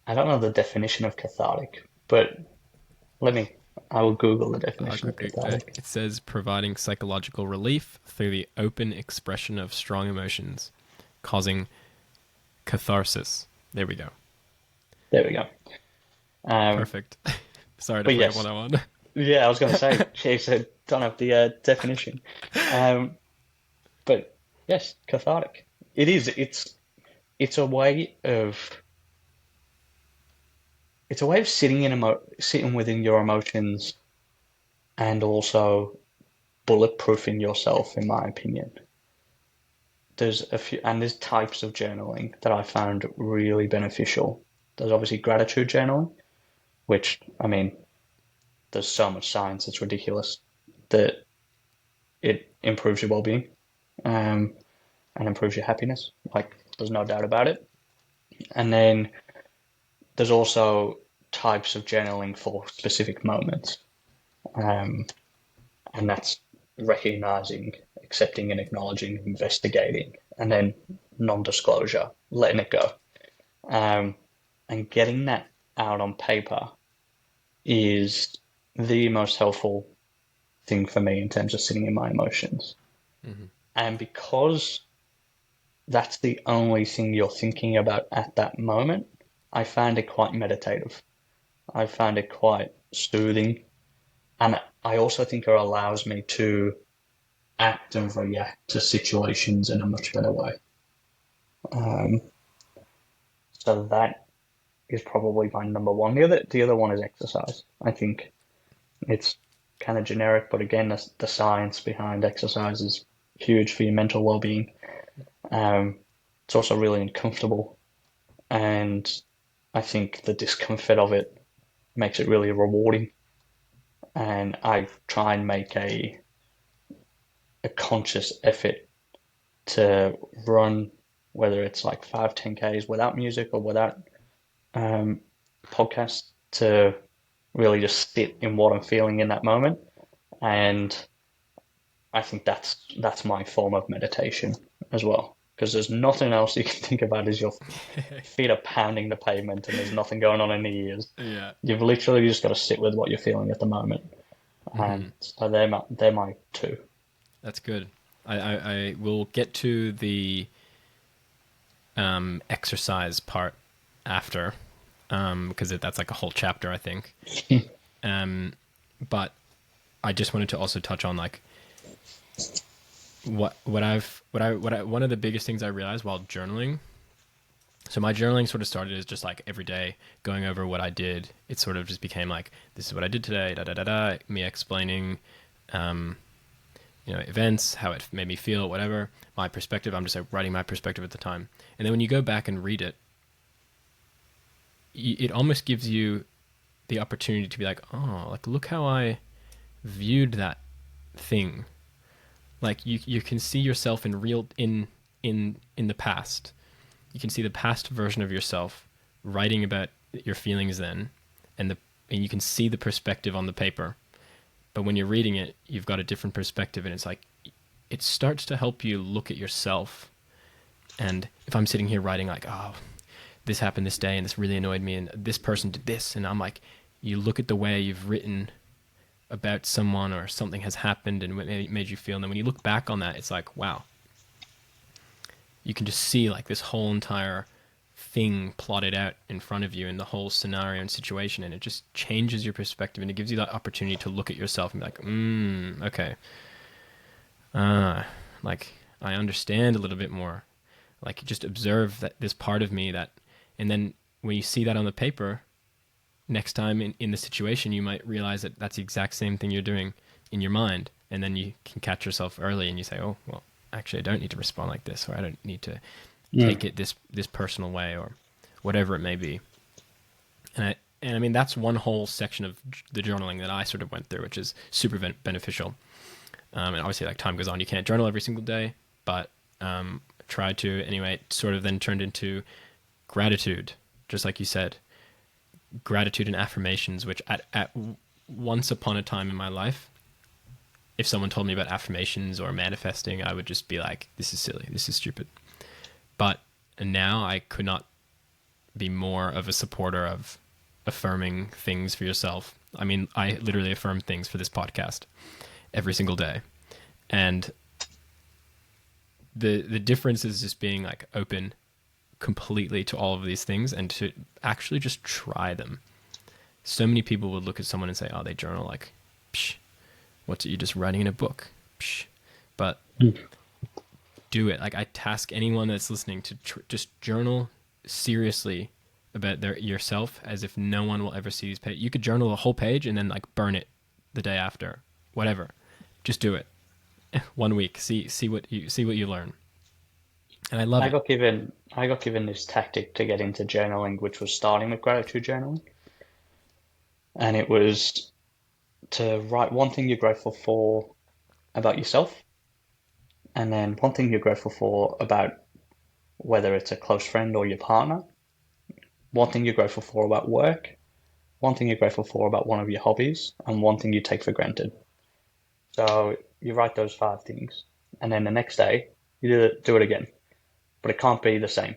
I don't know the definition of cathartic, but let me, I will Google the definition of cathartic. It says providing psychological relief through the open expression of strong emotions, causing catharsis. There we go. There we go. Um, Perfect. Sorry to but play a yes, 101. yeah, I was going to say, jeez, I don't have the definition. Um, but yes, cathartic. It is. It's a way of it's a way of sitting within your emotions and also bulletproofing yourself, in my opinion. There's types of journaling that I found really beneficial. There's obviously gratitude journaling, which, I mean, there's so much science, it's ridiculous that it improves your well-being, um, and improves your happiness. Like, there's no doubt about it. And then there's also types of journaling for specific moments. Um, and that's recognizing, accepting, and acknowledging, investigating, and then non-disclosure, letting it go. Um, and getting that out on paper is the most helpful thing for me in terms of sitting in my emotions. Hmm. And because that's the only thing you're thinking about at that moment, I found it quite meditative. I found it quite soothing. And I also think it allows me to act and react to situations in a much better way. Um, so that is probably my number one. The other one is exercise. I think it's kind of generic, but again, the science behind exercise is huge for your mental well-being. Um, it's also really uncomfortable, and I think the discomfort of it makes it really rewarding. And I try and make a conscious effort to run, whether it's like 5, 10 Ks without music or without um, podcasts, to really just sit in what I'm feeling in that moment. And I think that's my form of meditation as well. Because there's nothing else you can think about as your feet are pounding the pavement and there's nothing going on in the ears. Yeah. You've literally just got to sit with what you're feeling at the moment. And Hmm. so they're my two. That's good. I will get to the exercise part after, because that's like a whole chapter, I think. Um, but I just wanted to also touch on like one of the biggest things I realized while journaling. So my journaling sort of started as just like every day going over what I did. It sort of just became like, this is what I did today, da da da da. Me explaining, um, events, how it made me feel, whatever. My perspective. I'm just like writing my perspective at the time. And then when you go back and read it, it almost gives you the opportunity to be like, oh, like look how I viewed that thing. Like you can see yourself in the past. You can see the past version of yourself writing about your feelings then, and you can see the perspective on the paper. But when you're reading it, you've got a different perspective, and it's like it starts to help you look at yourself. And if I'm sitting here writing like, oh, this happened this day, and this really annoyed me, and this person did this, and I'm like, you look at the way you've written about someone or something has happened and what made you feel, and then when you look back on that, it's like, wow, you can just see like this whole entire thing plotted out in front of you and the whole scenario and situation, and it just changes your perspective and it gives you that opportunity to look at yourself and be like, okay, like I understand a little bit more. Like just observe that this part of me that, and then when you see that on the paper, next time in the situation, you might realize that that's the exact same thing you're doing in your mind, and then you can catch yourself early and you say, oh well, actually I don't need to respond like this, or I don't need to take Mm. it this personal way, or whatever it may be. And I mean that's one whole section of the journaling that I sort of went through, which is super beneficial. And obviously, like time goes on, you can't journal every single day, but try to anyway. It sort of then turned into gratitude, just like you said, gratitude and affirmations. Which at once upon a time in my life, if someone told me about affirmations or manifesting, I would just be like, "This is silly. This is stupid." But now I could not be more of a supporter of affirming things for yourself. I mean, I literally affirm things for this podcast every single day. And the difference is just being like open completely to all of these things and to actually just try them. So many people would look at someone and say, "Oh, they journal like, psh, what's it? You're just writing in a book." Psh. But do it. Like I task anyone that's listening to just journal seriously about yourself as if no one will ever see these pages. You could journal a whole page and then like burn it the day after, whatever. Just do it. 1 week. See what you learn. And I love I it. got given this tactic to get into journaling, which was starting with gratitude journaling, and it was to write one thing you're grateful for about yourself, and then one thing you're grateful for about whether it's a close friend or your partner, one thing you're grateful for about work, one thing you're grateful for about one of your hobbies, and one thing you take for granted. So you write those 5 things, and then the next day you do it again, but it can't be the same.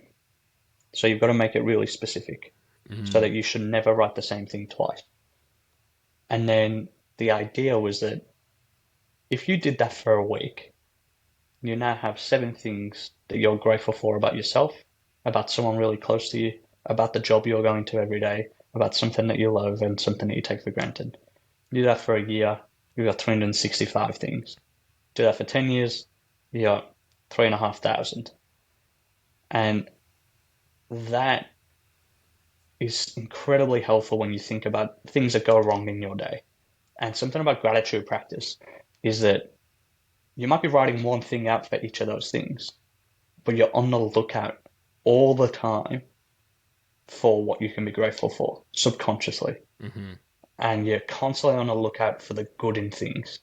So you've got to make it really specific so Mm-hmm. that you should never write the same thing twice. And then the idea was that if you did that for a week, you now have 7 things that you're grateful for about yourself, about someone really close to you, about the job you're going to every day, about something that you love and something that you take for granted. You do that for a year, you've got 365 things. Do that for 10 years, you got 3,500. And that is incredibly helpful when you think about things that go wrong in your day. And something about gratitude practice is that you might be writing one thing out for each of those things, but you're on the lookout all the time for what you can be grateful for subconsciously. Mm-hmm. And you're constantly on the lookout for the good in things,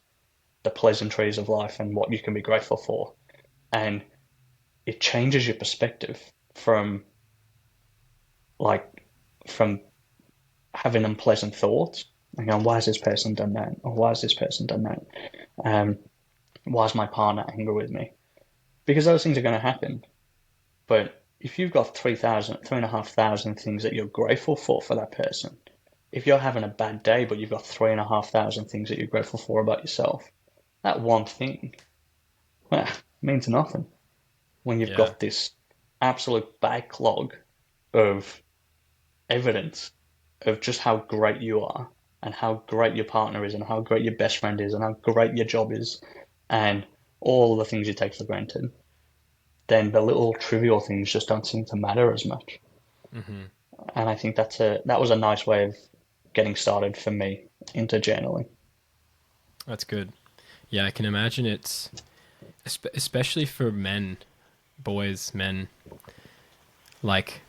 the pleasantries of life, and what you can be grateful for. And it changes your perspective from like from having unpleasant thoughts and going, why has this person done that? Or why has this person done that? Um, why is my partner angry with me? Because those things are going to happen. But if you've got 3,500 things that you're grateful for that person, if you're having a bad day, but you've got 3,500 things that you're grateful for about yourself, that one thing, well, means nothing when you've Yeah. got this absolute backlog of evidence of just how great you are and how great your partner is and how great your best friend is and how great your job is and all the things you take for granted, then the little trivial things just don't seem to matter as much. Mm-hmm. And I think that was a nice way of getting started for me into journaling. That's good. Yeah, I can imagine it's especially for men, boys, men. Like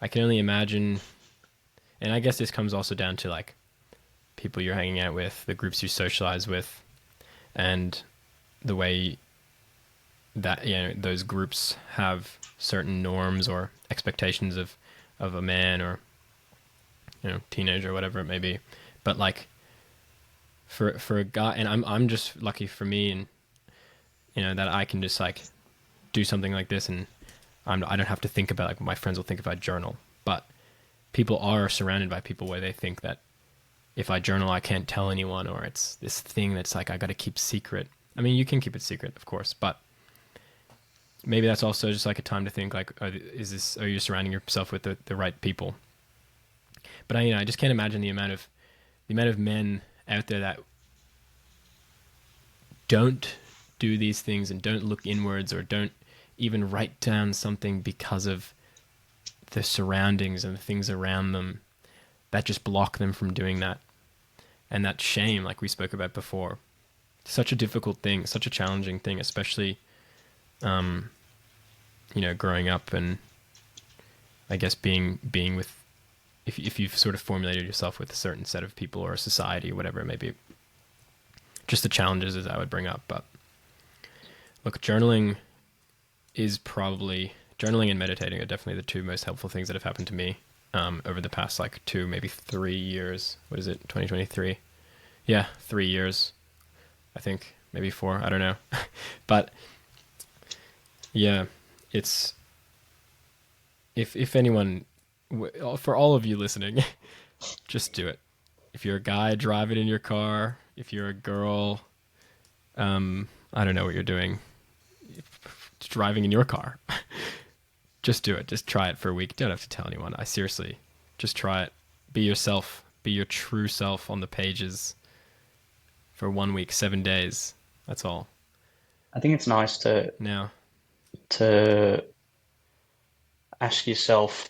I can only imagine, and I guess this comes also down to like people you're hanging out with, the groups you socialize with, and the way that those groups have certain norms or expectations of a man or teenager or whatever it may be. But like for a guy, and I'm just lucky for me, and that I can just like do something like this, and I don't have to think about like what my friends will think if I journal. But people are surrounded by people where they think that if I journal, I can't tell anyone, or it's this thing that's like I got to keep secret. I mean, you can keep it secret, of course, but maybe that's also just like a time to think like, are you surrounding yourself with the right people? But I just can't imagine the amount of men out there that don't do these things and don't look inwards or don't even write down something because of the surroundings and the things around them that just block them from doing that. And that shame, like we spoke about before, such a difficult thing, such a challenging thing, especially, growing up and I guess being with, if you've sort of formulated yourself with a certain set of people or a society, whatever it may be, just the challenges as I would bring up. But look, journaling and meditating are definitely the two most helpful things that have happened to me over the past like 2, maybe 3 years. What is it? 2023. Yeah, 3 years. I think maybe 4. I don't know. But yeah, it's if anyone, for all of you listening, just do it. If you're a guy, drive it in your car. If you're a girl, I don't know what you're doing. Driving in your car. Just do it. Just try it for a week. Don't have to tell anyone. I seriously, just try it. Be yourself. Be your true self on the pages for 1 week, 7 days. That's all. I think it's nice Now, to ask yourself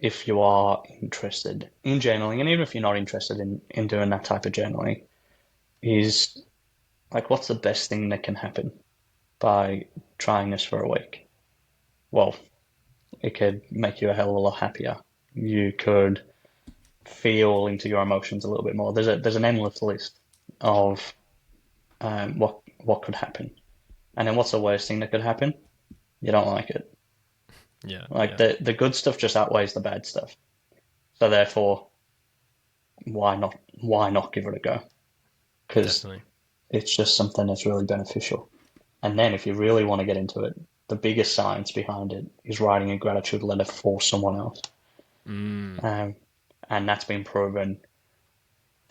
if you are interested in journaling, and even if you're not interested in doing that type of journaling, is like, what's the best thing that can happen by trying this for a week? Well, it could make you a hell of a lot happier. You could feel into your emotions a little bit more. There's an endless list of what could happen. And then what's the worst thing that could happen? You don't like it. Yeah, Like yeah, the good stuff just outweighs the bad stuff. So therefore, why not give it a go? Because definitely. it's just something that's really beneficial. And then if you really want to get into it, the biggest science behind it is writing a gratitude letter for someone else. Mm, Um, and that's been proven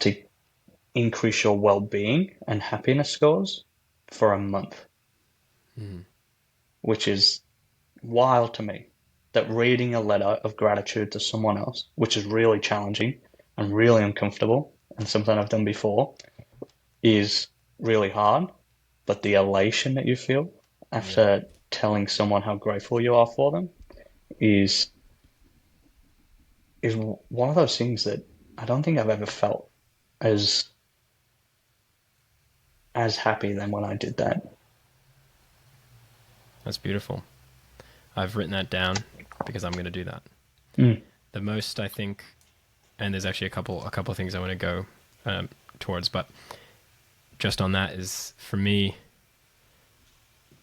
to increase your well-being and happiness scores for a month, mm, which is wild to me. That reading a letter of gratitude to someone else, which is really challenging and really uncomfortable, and something I've done before, is really hard. But the elation that you feel yeah, after telling someone how grateful you are for them is is one of those things that I don't think I've ever felt as happy than when I did that. that's beautiful. I've written that down because I'm going to do that. Mm. The most I think, and there's actually a couple of things I want to go towards, but just on that is for me.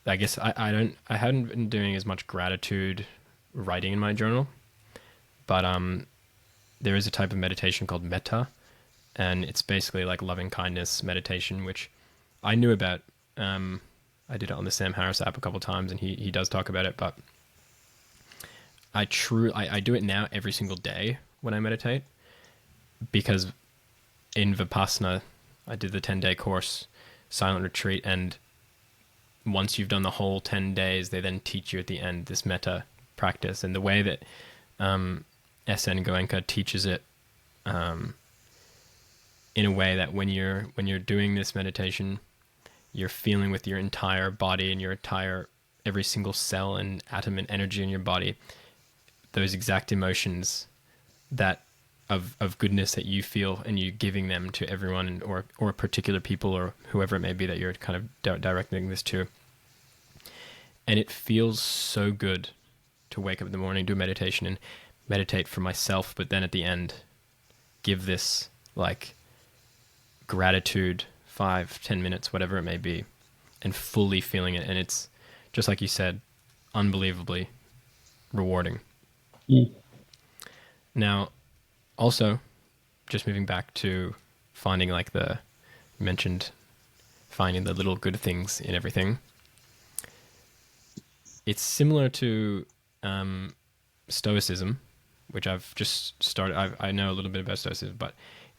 I guess I hadn't been doing as much gratitude writing in my journal, but there is a type of meditation called metta, and it's basically like loving kindness meditation, which I knew about. I did it on the Sam Harris app a couple of times, and he does talk about it. But I do it now every single day when I meditate, because in Vipassana I did the 10-day course, silent retreat, and once you've done the whole 10 days, they then teach you at the end this metta practice. And the way that SN Goenka teaches it, in a way that when you're doing this meditation, you're feeling with your entire body and your entire every single cell and atom and energy in your body those exact emotions that of goodness that you feel, and you giving them to everyone, or particular people or whoever it may be that you're kind of directing this to. And it feels so good to wake up in the morning, do meditation, and meditate for myself, but then at the end give this like gratitude, 5-10 minutes, whatever it may be, and fully feeling it. And it's just like you said, unbelievably rewarding. Mm. Now, also, just moving back to finding like you mentioned finding the little good things in everything. It's similar to Stoicism, which I've just started. I know a little bit about Stoicism, but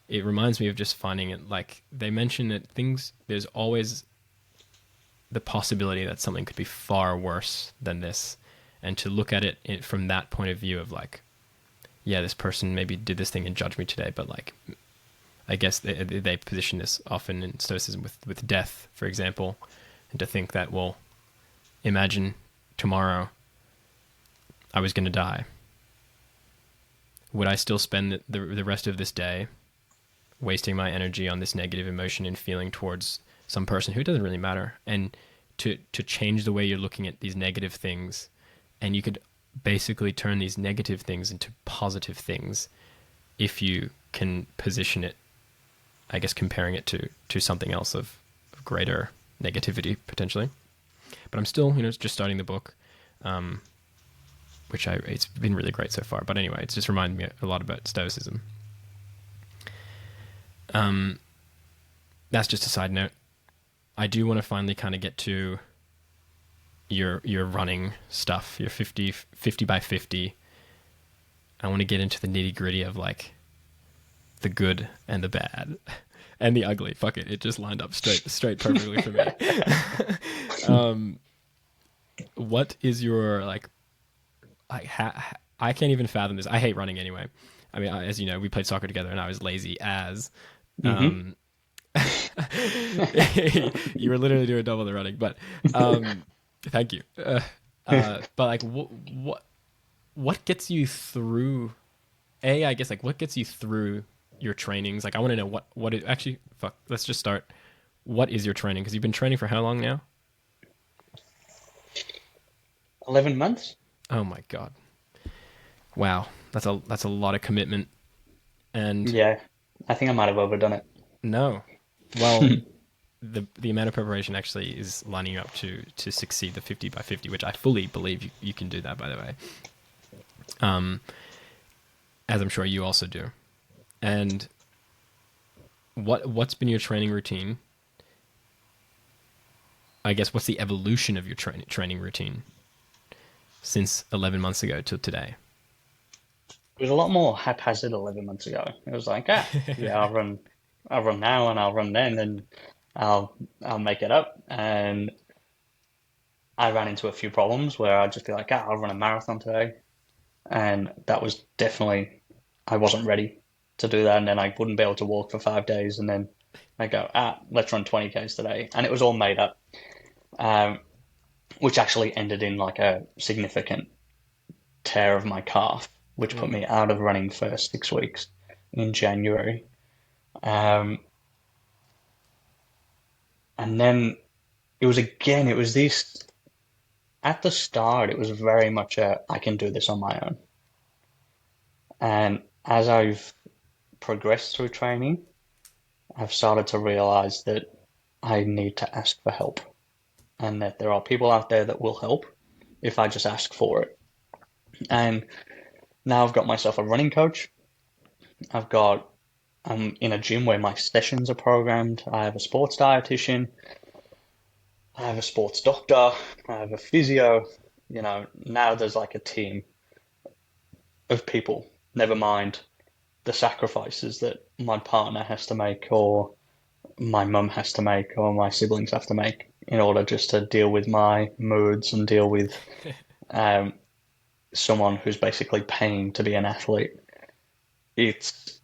it reminds me of just finding it. Like they mention that there's always the possibility that something could be far worse than this, and to look at it from that point of view of like, yeah, this person maybe did this thing and judged me today, but like, I guess they position this often in Stoicism with death, for example, and to think that, well, imagine tomorrow I was going to die. Would I still spend the rest of this day wasting my energy on this negative emotion and feeling towards some person who doesn't really matter? And to change the way you're looking at these negative things, and you could basically turn these negative things into positive things if you can position it, I guess, comparing it to something else of greater negativity potentially. But I'm still, just starting the book, which it's been really great so far. But anyway, it's just reminded me a lot about Stoicism. That's just a side note. I do want to finally kind of get to your running stuff, your 50 by 50. I want to get into the nitty gritty of like the good and the bad and the ugly. Fuck it. It just lined up straight perfectly for me. What is your like, I can't even fathom this. I hate running anyway. I mean, as you know, we played soccer together and I was lazy as, Mm-hmm. you were literally doing double the running, but, thank you. But like, what what gets you through? I guess like what gets you through your trainings? Like I want to know what it actually. Fuck. Let's just start. What is your training? Because you've been training for how long now? 11 months? Oh my god. Wow. That's a lot of commitment. And Yeah, I think I might have overdone it. no. Well, the amount of preparation actually is lining you up to succeed the 50 by 50, which I fully believe you can do that, by the way. Um, as I'm sure you also do. And what's been your training routine? I guess what's the evolution of your training routine since 11 months ago till today? It was a lot more haphazard 11 months ago. It was like, ah, yeah, I'll run now and I'll run then and I'll make it up. And I ran into a few problems where I'd just be like, ah, I'll run a marathon today. And that was definitely, I wasn't ready to do that. And then I wouldn't be able to walk for 5 days. And then I go, ah, let's run 20 Ks today. And it was all made up, um, which actually ended in like a significant tear of my calf, which put Mm. me out of running for 6 weeks in January. Um, and then it was this, at the start, it was very much a, I can do this on my own. And as I've progressed through training, I've started to realize that I need to ask for help and that there are people out there that will help if I just ask for it. And now I've got myself a running coach. I've got, I'm in a gym where my sessions are programmed. I have a sports dietitian. I have a sports doctor. I have a physio. Now there's like a team of people. Never mind the sacrifices that my partner has to make, or my mum has to make, or my siblings have to make in order just to deal with my moods and deal with um, someone who's basically paying to be an athlete. It's,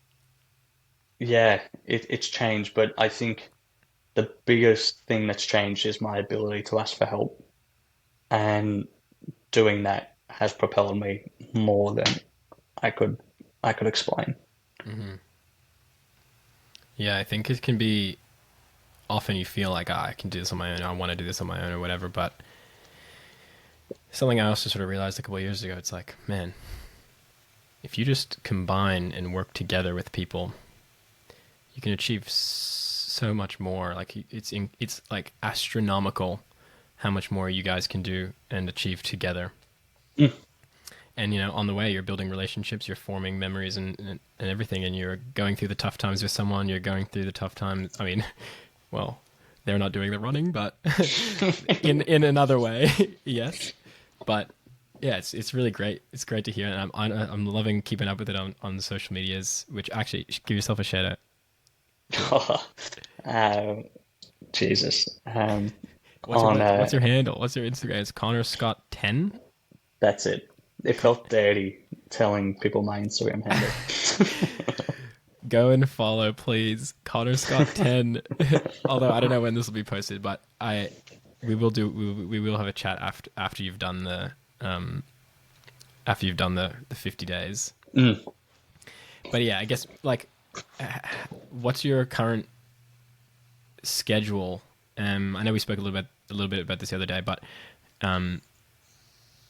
yeah, it's changed, but I think the biggest thing that's changed is my ability to ask for help. And doing that has propelled me more than I could I could explain. Hmm. Yeah, I think it can be often you feel like I can do this on my own, I want to do this on my own or whatever, but something I also sort of realized a couple of years ago, it's like, man, if you just combine and work together with people, you can achieve so much more. Like it's like astronomical how much more you guys can do and achieve together. Mm. And on the way you're building relationships, you're forming memories and everything, and you're going through the tough times with someone, you're going through the tough times, I mean, well, they're not doing the running, but in another way. Yes, but yeah, it's really great. It's great to hear, and I'm loving keeping up with it on social medias, which actually give yourself a shout out. Um, Jesus. what's your On what, what's your handle? What's your Instagram? It's Connor Scott 10. That's it. It felt dirty telling people my Instagram handle. Go and follow, please. Connor Scott 10. Although I don't know when this will be posted, but we will have a chat after you've done um the 50 days. Mm. But yeah, I guess like what's your current schedule? I know we spoke a little bit about this the other day, but um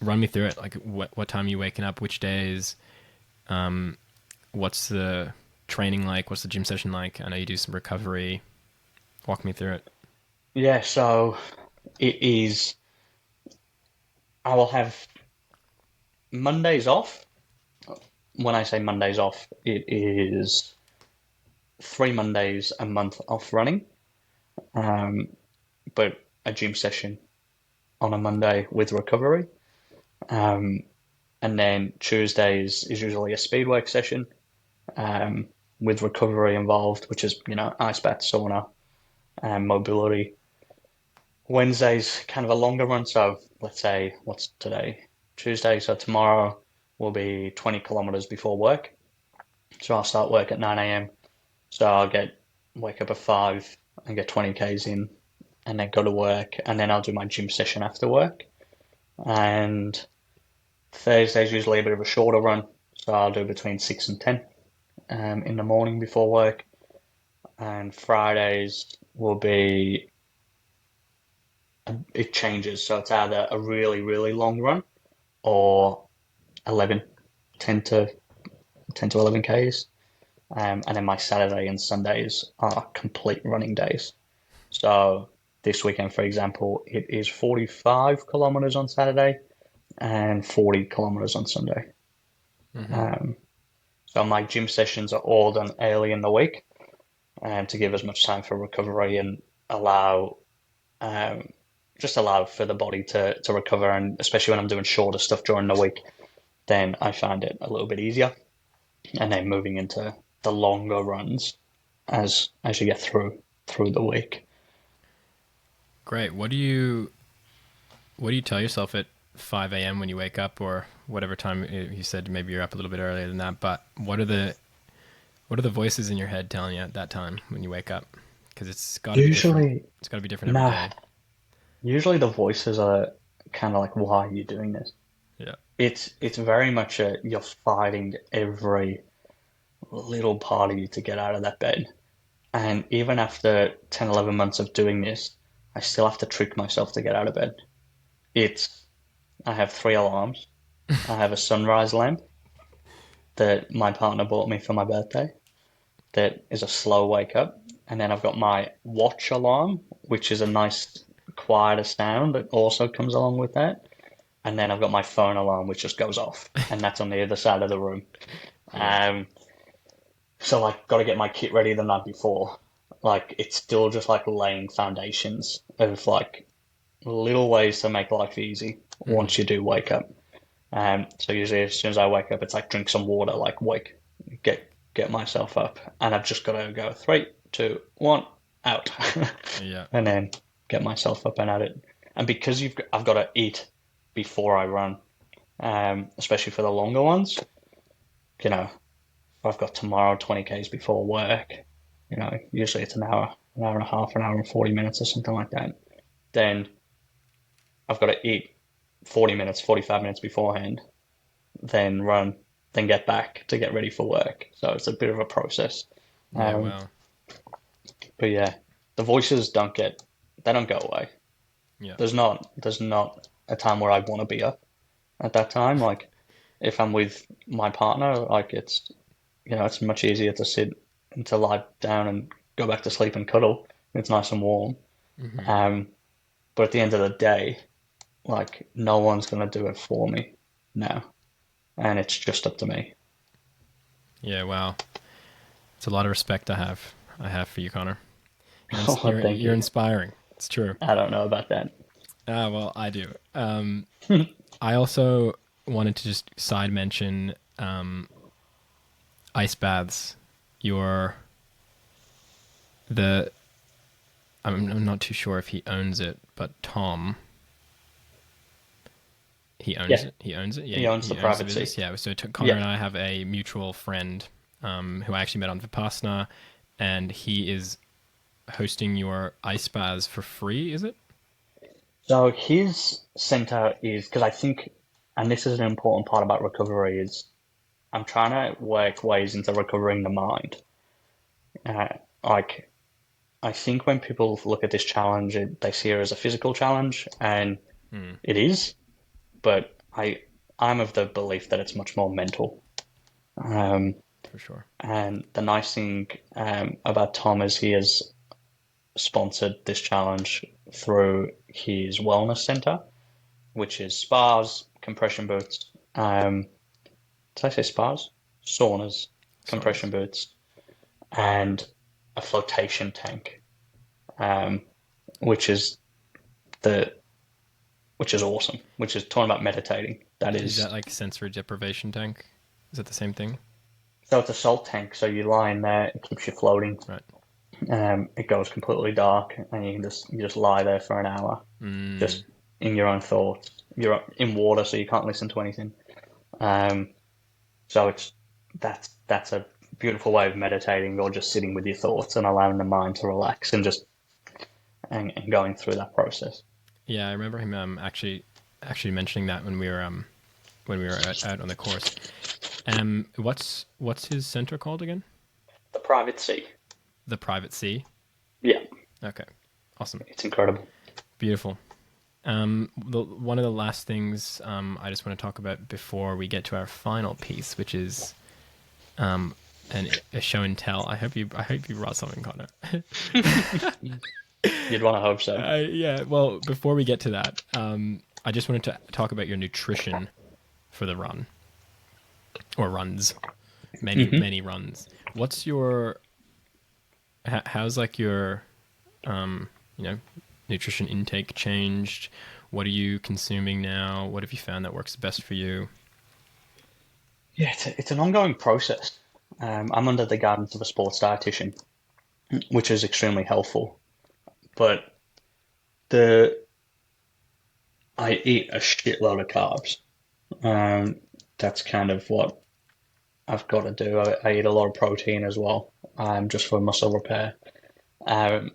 run me through it. Like what time are you waking up, which days, what's the training like, what's the gym session like? I know you do some recovery. Walk me through it. Yeah, so it is. I will have Mondays off. When I say Mondays off, it is 3 Mondays a month off running, um, but a gym session on a Monday with recovery. Um, and then Tuesdays is usually a speed work session, um, with recovery involved, which is, ice bath, sauna, and mobility. Wednesday's kind of a longer one, so let's say, what's today? Tuesday, so tomorrow will be 20 kilometers before work. So I'll start work at 9 a.m. So wake up at 5 and get 20 Ks in and then go to work, and then I'll do my gym session after work. And Thursday's usually a bit of a shorter run, so I'll do between 6 and 10 in the morning before work. And Fridays will be, it changes. So it's either a really, really long run or 11, 10 to 10 to 11 Ks. And then my Saturday and Sundays are complete running days. So this weekend, for example, it is 45 kilometers on Saturday and 40 kilometers on Sunday. Mm-hmm. Um, so my gym sessions are all done early in the week, to give as much time for recovery and allow um, just allow for the body to recover. And especially when I'm doing shorter stuff during the week, then I find it a little bit easier. And then moving into the longer runs as you get through the week. Great. What do you tell yourself at 5 a.m. when you wake up, or whatever time you said? Maybe you're up a little bit earlier than that, but what are the voices in your head telling you at that time when you wake up? Because it's got to be different. Usually, It's got to be different every nah. day. Usually the voices are kind of like, "Why are you doing this?" Yeah. It's very much you're fighting every little part of you to get out of that bed. And even after 10, 11 months of doing this, I still have to trick myself to get out of bed. It's I have three alarms. I have a sunrise lamp that my partner bought me for my birthday that is a slow wake up. And then I've got my watch alarm, which is a nice quieter sound that also comes along with that. And then I've got my phone alarm, which just goes off, and that's on the other side of the room. Yeah. Um, so I've got to get my kit ready the night before. Like it's still just like laying foundations of like little ways to make life easy Mm-hmm. once you do wake up. So usually as soon as I wake up, it's like drink some water, like wake, get myself up, and I've just got to go three, two, one, out, Yeah. and then get myself up and at it. And because I've got to eat before I run, especially for the longer ones. You know, if I've got tomorrow 20 Ks before work, usually it's an hour and a half, an hour and 40 minutes or something like that. Then I've got to eat 40 minutes, 45 minutes beforehand, then run, then get back to get ready for work. So it's a bit of a process. Yeah. Um, Wow. but yeah, the voices they don't go away. Yeah. There's not a time where I want to be up at that time. Like if I'm with my partner, like it's much easier to sit and to lie down and go back to sleep and cuddle. It's nice and warm. Mm-hmm. Um, but at the end of the day, like no one's gonna do it for me now, and it's just up to me. Yeah. Wow. It's a lot of respect I have for you, Connor. Oh, thank You're you. inspiring. It's true. I don't know about that. Ah, well, I do. I also wanted to just side mention ice baths. Your the I'm not too sure if he owns it, but Tom, he owns Yeah, it. He owns it. Yeah, he owns the he owns the private business. seat. Yeah. So Connor Yeah. and I have a mutual friend who I actually met on Vipassana, and he is hosting your ice baths for free. Is it? So his center is because I think, and this is an important part about recovery, is I'm trying to work ways into recovering the mind. Uh, like I think when people look at this challenge, they see it as a physical challenge, and Hmm. it is. But I'm of the belief that it's much more mental. Um, For sure. and the nice thing about Tom is he has sponsored this challenge through his wellness center, which is spas, compression boots. Did I say spas? Saunas, compression Saunas. boots, and a flotation tank, um, which is the which is awesome. Which is talking about meditating. That Is is that like sensory deprivation tank? Is that the same thing? so it's a salt tank. So you lie in there, it keeps you floating. Right. It goes completely dark, and you just lie there for an hour, Mm, just in your own thoughts. You're in water, so you can't listen to anything. Um, so that's a beautiful way of meditating, or just sitting with your thoughts and allowing the mind to relax and just and going through that process. yeah, I remember him actually mentioning that when we were when we were out on the course. What's his center called again? The private sea. The Private Sea. Yeah, Okay, awesome, it's incredible. beautiful. One of the last things I just want to talk about before we get to our final piece, which is a show and tell. I hope you brought something, Connor. You'd want to hope so. Yeah. Well, before we get to that, I just wanted to talk about your nutrition for the run or runs, many runs. What's your how's like your you know nutrition intake changed? What are you consuming now? What have you found that works best for you? Yeah, it's an ongoing process. I'm under the guidance of a sports dietitian, which is extremely helpful. But the I eat a shitload of carbs. Um, that's kind of what I've got to do. I eat a lot of protein as well, just for muscle repair. Um,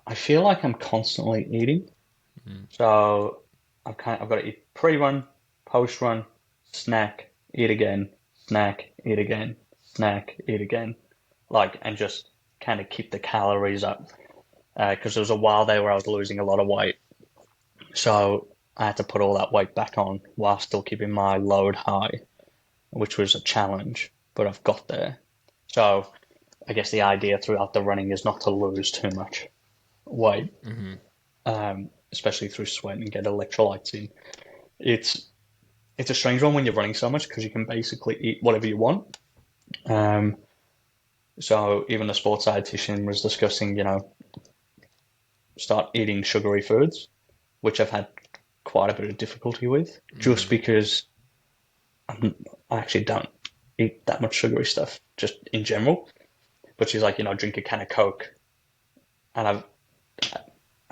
I feel like I'm constantly eating, Mm. so I've got to eat pre-run, post-run, snack, eat again, snack, eat again, snack, eat again, like, and just kind of keep the calories up. Because there was a while there where I was losing a lot of weight, so I had to put all that weight back on while still keeping my load high, which was a challenge, but I've got there. So I guess the idea throughout the running is not to lose too much weight, Hmm. especially through sweat and get electrolytes in. It's it's a strange one when you're running so much because you can basically eat whatever you want. Um, so even the sports dietitian was discussing, start eating sugary foods, which I've had quite a bit of difficulty with, just Hmm. because I actually don't eat that much sugary stuff, just in general. But she's like, drink a can of Coke, and I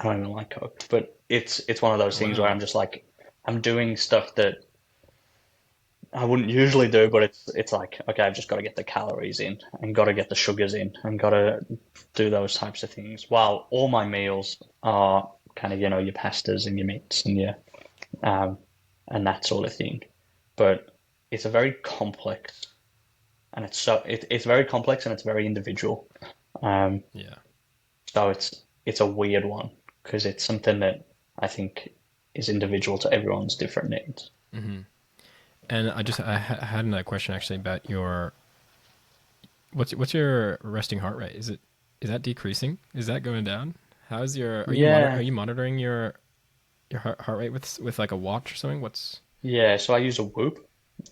don't even like Coke, but it's one of those things where Wow. I'm just like, I'm doing stuff that I wouldn't usually do, but it's like, okay, I've just got to get the calories in and got to get the sugars in and got to do those types of things. While all my meals are kind of, your pastas and your meats and um, and that sort of thing. But it's a very complex, and it's very complex and it's very individual. Um, Yeah. so it's a weird one because it's something that I think is individual to everyone's different needs. Hmm. And I had another question actually about your what's your resting heart rate? Is that decreasing? Is that going down? How's your are Yeah, you monitoring your heart rate with like a watch or something? What's yeah. So I use a Whoop.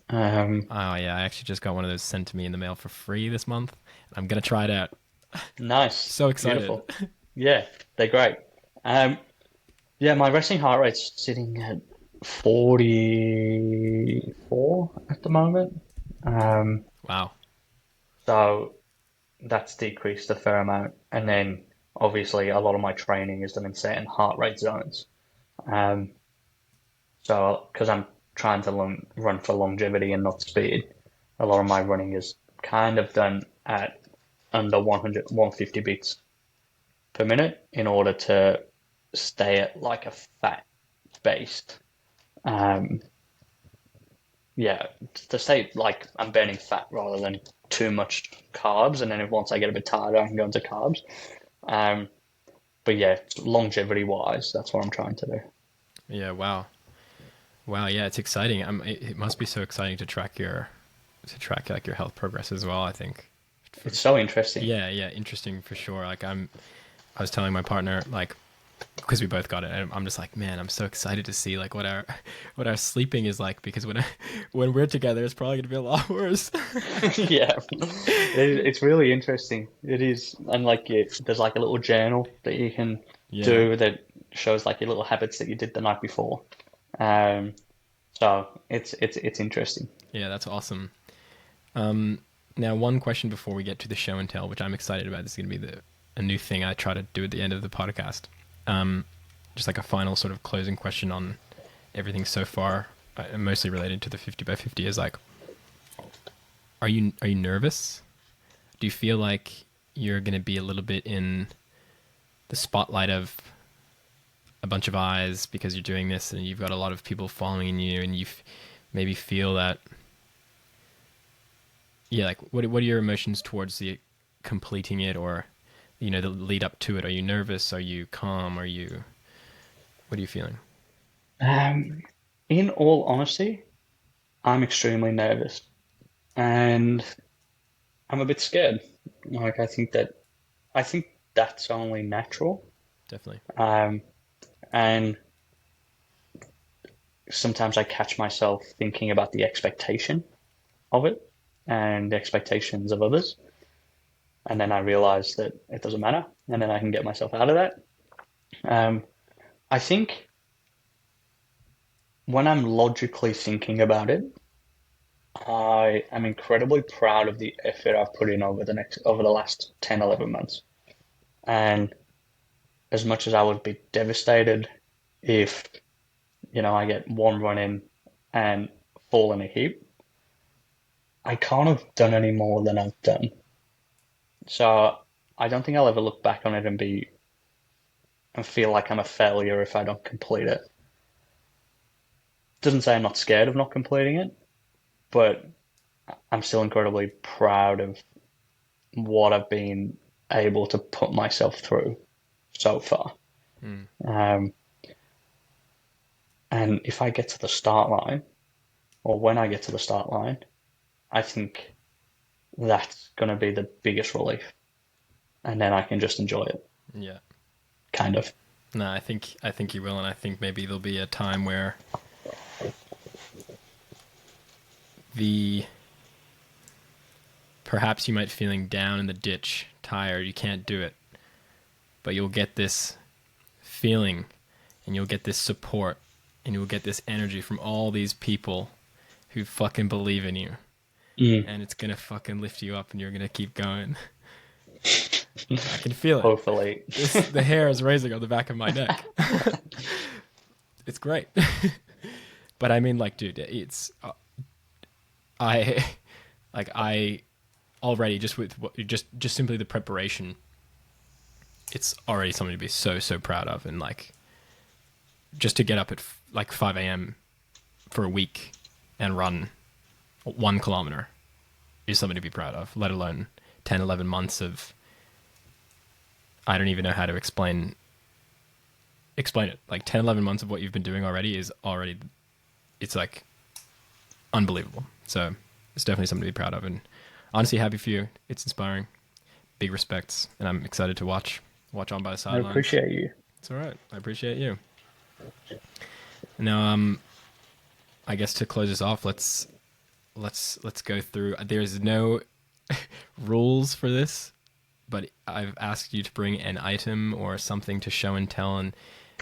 Um, Oh yeah, I actually just got one of those sent to me in the mail for free this month. I'm gonna try it out. nice, So excited. beautiful. Yeah, they're great. Um, yeah, my resting heart rate's sitting at 44 at the moment. Um, Wow. so that's decreased a fair amount. And then obviously a lot of my training is done in certain heart rate zones. Um, so because I'm trying to run for longevity and not speed, a lot of my running is kind of done at under 100, 150 beats per minute in order to stay at like a fat based. Um, yeah, to stay like I'm burning fat rather than too much carbs. And then once I get a bit tired, I can go into carbs. Um, but yeah, longevity wise, that's what I'm trying to do. Yeah. Wow. Wow. Yeah, it's exciting. It must be so exciting to track like your health progress as well. I think. It's so interesting. Yeah. Yeah. Interesting for sure. I was telling my partner like because we both got it. And I'm just like, man, I'm so excited to see like what our what our sleeping is like because when we're together, it's probably gonna be a lot worse. Yeah, it's really interesting. It is, and like there's like a little journal that you can Yeah, do that shows like your little habits that you did the night before. Um, so it's interesting. yeah, that's awesome. Um, Now one question before we get to the show and tell, which I'm excited about. This is gonna be the a new thing I try to do at the end of the podcast. Um, just like a final sort of closing question on everything so far, mostly related to the 50 by 50. Is like, are you nervous? Do you feel like you're gonna be a little bit in the spotlight of a bunch of eyes because you're doing this and you've got a lot of people following you and maybe feel that, yeah, like what are your emotions towards the completing it, or the lead up to it? Are you nervous? Are you calm? Are you what are you feeling? Um, in all honesty, I'm extremely nervous and I'm a bit scared. Like I think that's only natural. Definitely. Um, and sometimes I catch myself thinking about the expectation of it and the expectations of others. And then I realize that it doesn't matter. And then I can get myself out of that. Um, I think when I'm logically thinking about it, I am incredibly proud of the effort I've put in over the last 10, 11 months. And as much as I would be devastated if, I get one run in and fall in a heap, I can't have done any more than I've done. So I don't think I'll ever look back on it and feel like I'm a failure if I don't complete it. Doesn't say I'm not scared of not completing it, but I'm still incredibly proud of what I've been able to put myself through so far. Mm. Um, and if I get to the start line, or when I get to the start line, I think that's going to be the biggest relief. And then I can just enjoy it, Yeah. kind of. No, I think you will, and I think maybe there'll be a time where the perhaps you might feeling down in the ditch, tired, you can't do it, but you'll get this feeling, and you'll get this support, and you'll get this energy from all these people who fucking believe in you, Mm. and it's gonna fucking lift you up, and you're gonna keep going. I can feel it. Hopefully. The hair is raising on the back of my neck. It's great. But I mean, like, dude, it's I I already just with just simply the preparation, it's already something to be so proud of, and like just to get up at like 5 a.m. for a week and run 1 kilometer is something to be proud of. Let alone 10, 11 months of I don't even know how to explain it. Like 10, 11 months of what you've been doing already is already it's like unbelievable. So it's definitely something to be proud of, and honestly happy for you. It's inspiring. Big respects, and I'm excited to watch on by the I sidelines. appreciate you. It's all right. I appreciate you. Now, I guess to close this off, let's go through. There's no rules for this, but I've asked you to bring an item or something to show and tell, and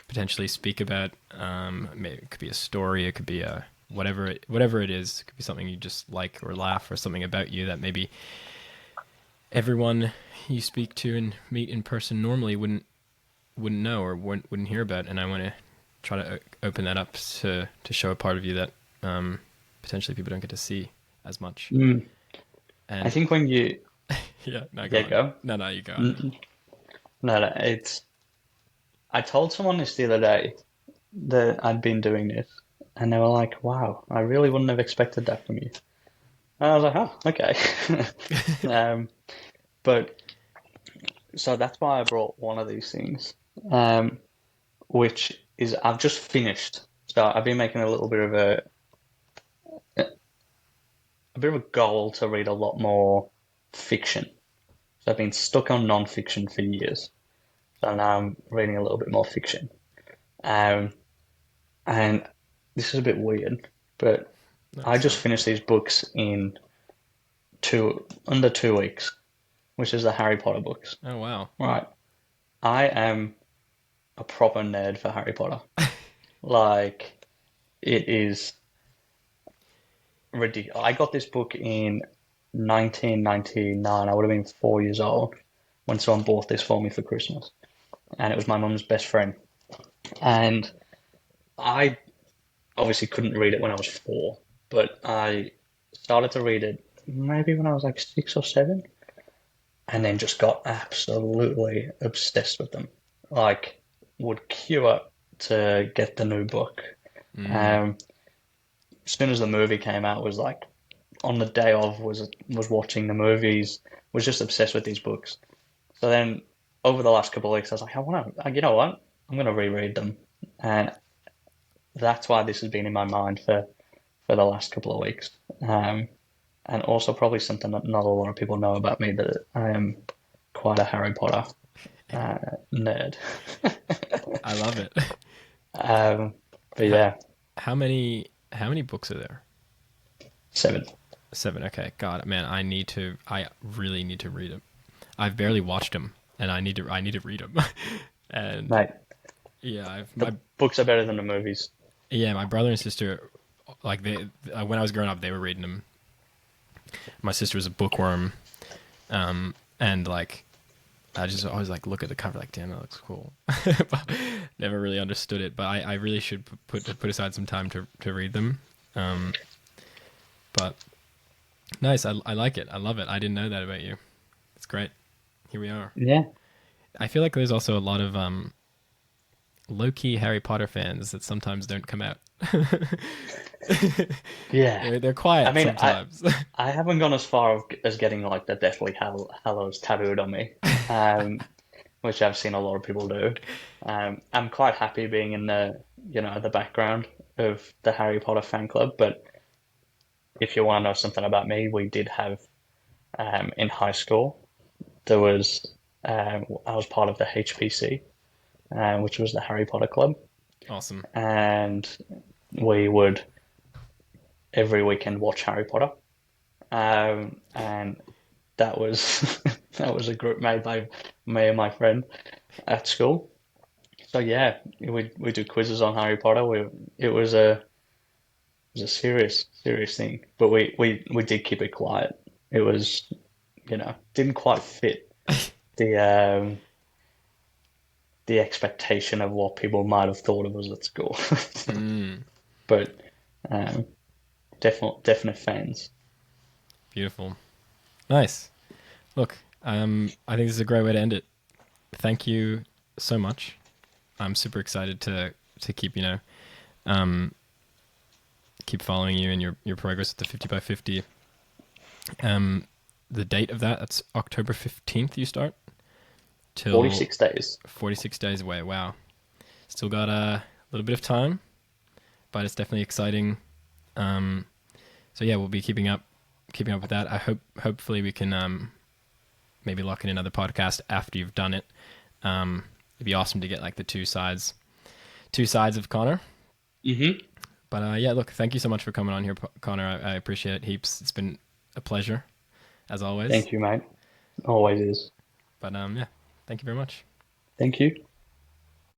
potentially speak about. Maybe it could be a story. It could be a whatever it is. It could be something you just like or laugh, or something about you that maybe everyone you speak to and meet in person normally wouldn't know or wouldn't hear about. And I want to try to open that up to show a part of you that potentially people don't get to see as much. Mm. I And think when you yeah, no, go yeah on. go. No, you go on. Mm, no, I told someone this the other day that I'd been doing this, and they were like, "Wow, I really wouldn't have expected that from you." And I was like, "Oh, okay." Um, but so that's why I brought one of these things, um, which is I've just finished. So I've been making a little bit of a bit of a goal to read a lot more fiction. So I've been stuck on non-fiction for years. So now I'm reading a little bit more fiction. Um, and this is a bit weird, but No, I it's just fine. finished these books in under 2 weeks, which is the Harry Potter books. Oh wow. Right. I am a proper nerd for Harry Potter. Like it is ridiculous. I got this book in 1999. I would have been 4 years old when someone bought this for me for Christmas, and it was my mum's best friend. And I obviously couldn't read it when I was 4, but I started to read it maybe when I was like 6 or 7, and then just got absolutely obsessed with them. Like, would queue up to get the new book. Mm. Um, as soon as the movie came out, was like on the day of was watching the movies, was just obsessed with these books. So then over the last couple of weeks, I was like, I want to, you know what? I'm going to reread them, and that's why this has been in my mind for the last couple of weeks. And also probably something that not a lot of people know about me, that I am quite a Harry Potter nerd. I love it. Um, but how, yeah, how many books are there? 7. 7. Okay. God, man, I really need to read them. I've barely watched them, and I need to read them. And Mate, yeah, I've the my books are better than the movies. yeah, my brother and sister, like when I was growing up, they were reading them. My sister was a bookworm, and like I just always like look at the cover like, damn, that looks cool. But never really understood it, but I really should put aside some time to read them. Um, but nice, I like it. I love it. I didn't know that about you. It's great. Here we are. Yeah, I feel like there's also a lot of low key Harry Potter fans that sometimes don't come out. yeah. They're I quiet mean, sometimes. I haven't gone as far as getting like the Deathly Hallows tattooed on me, um, which I've seen a lot of people do. I'm quite happy being in the background of the Harry Potter fan club. But if you want to know something about me, we did have in high school there was I was part of the HPC, which was the Harry Potter club, Awesome. and we would every weekend watch Harry Potter. And that was that was a group made by me and my friend at school. So yeah, we do quizzes on Harry Potter. It was a serious thing, but we did keep it quiet. It was, didn't quite fit the um the expectation of what people might have thought of us at school. Mm, But um, definite fans. beautiful. Nice. Look, I think this is a great way to end it. Thank you so much. I'm super excited to keep um, keep following you and your progress with the 50 by 50. Um, the date of that's October 15th. You start till 46 days. 46 days away. Wow, still got a little bit of time, but it's definitely exciting. Um, so yeah, we'll be keeping up with that. I hopefully we can maybe lock in another podcast after you've done it. It'd be awesome to get like the two sides of Connor. Hmm. But yeah, look, thank you so much for coming on here, Connor. I appreciate it heaps. It's been a pleasure as always. Thank you, mate. Always is. But yeah, thank you very much. Thank you.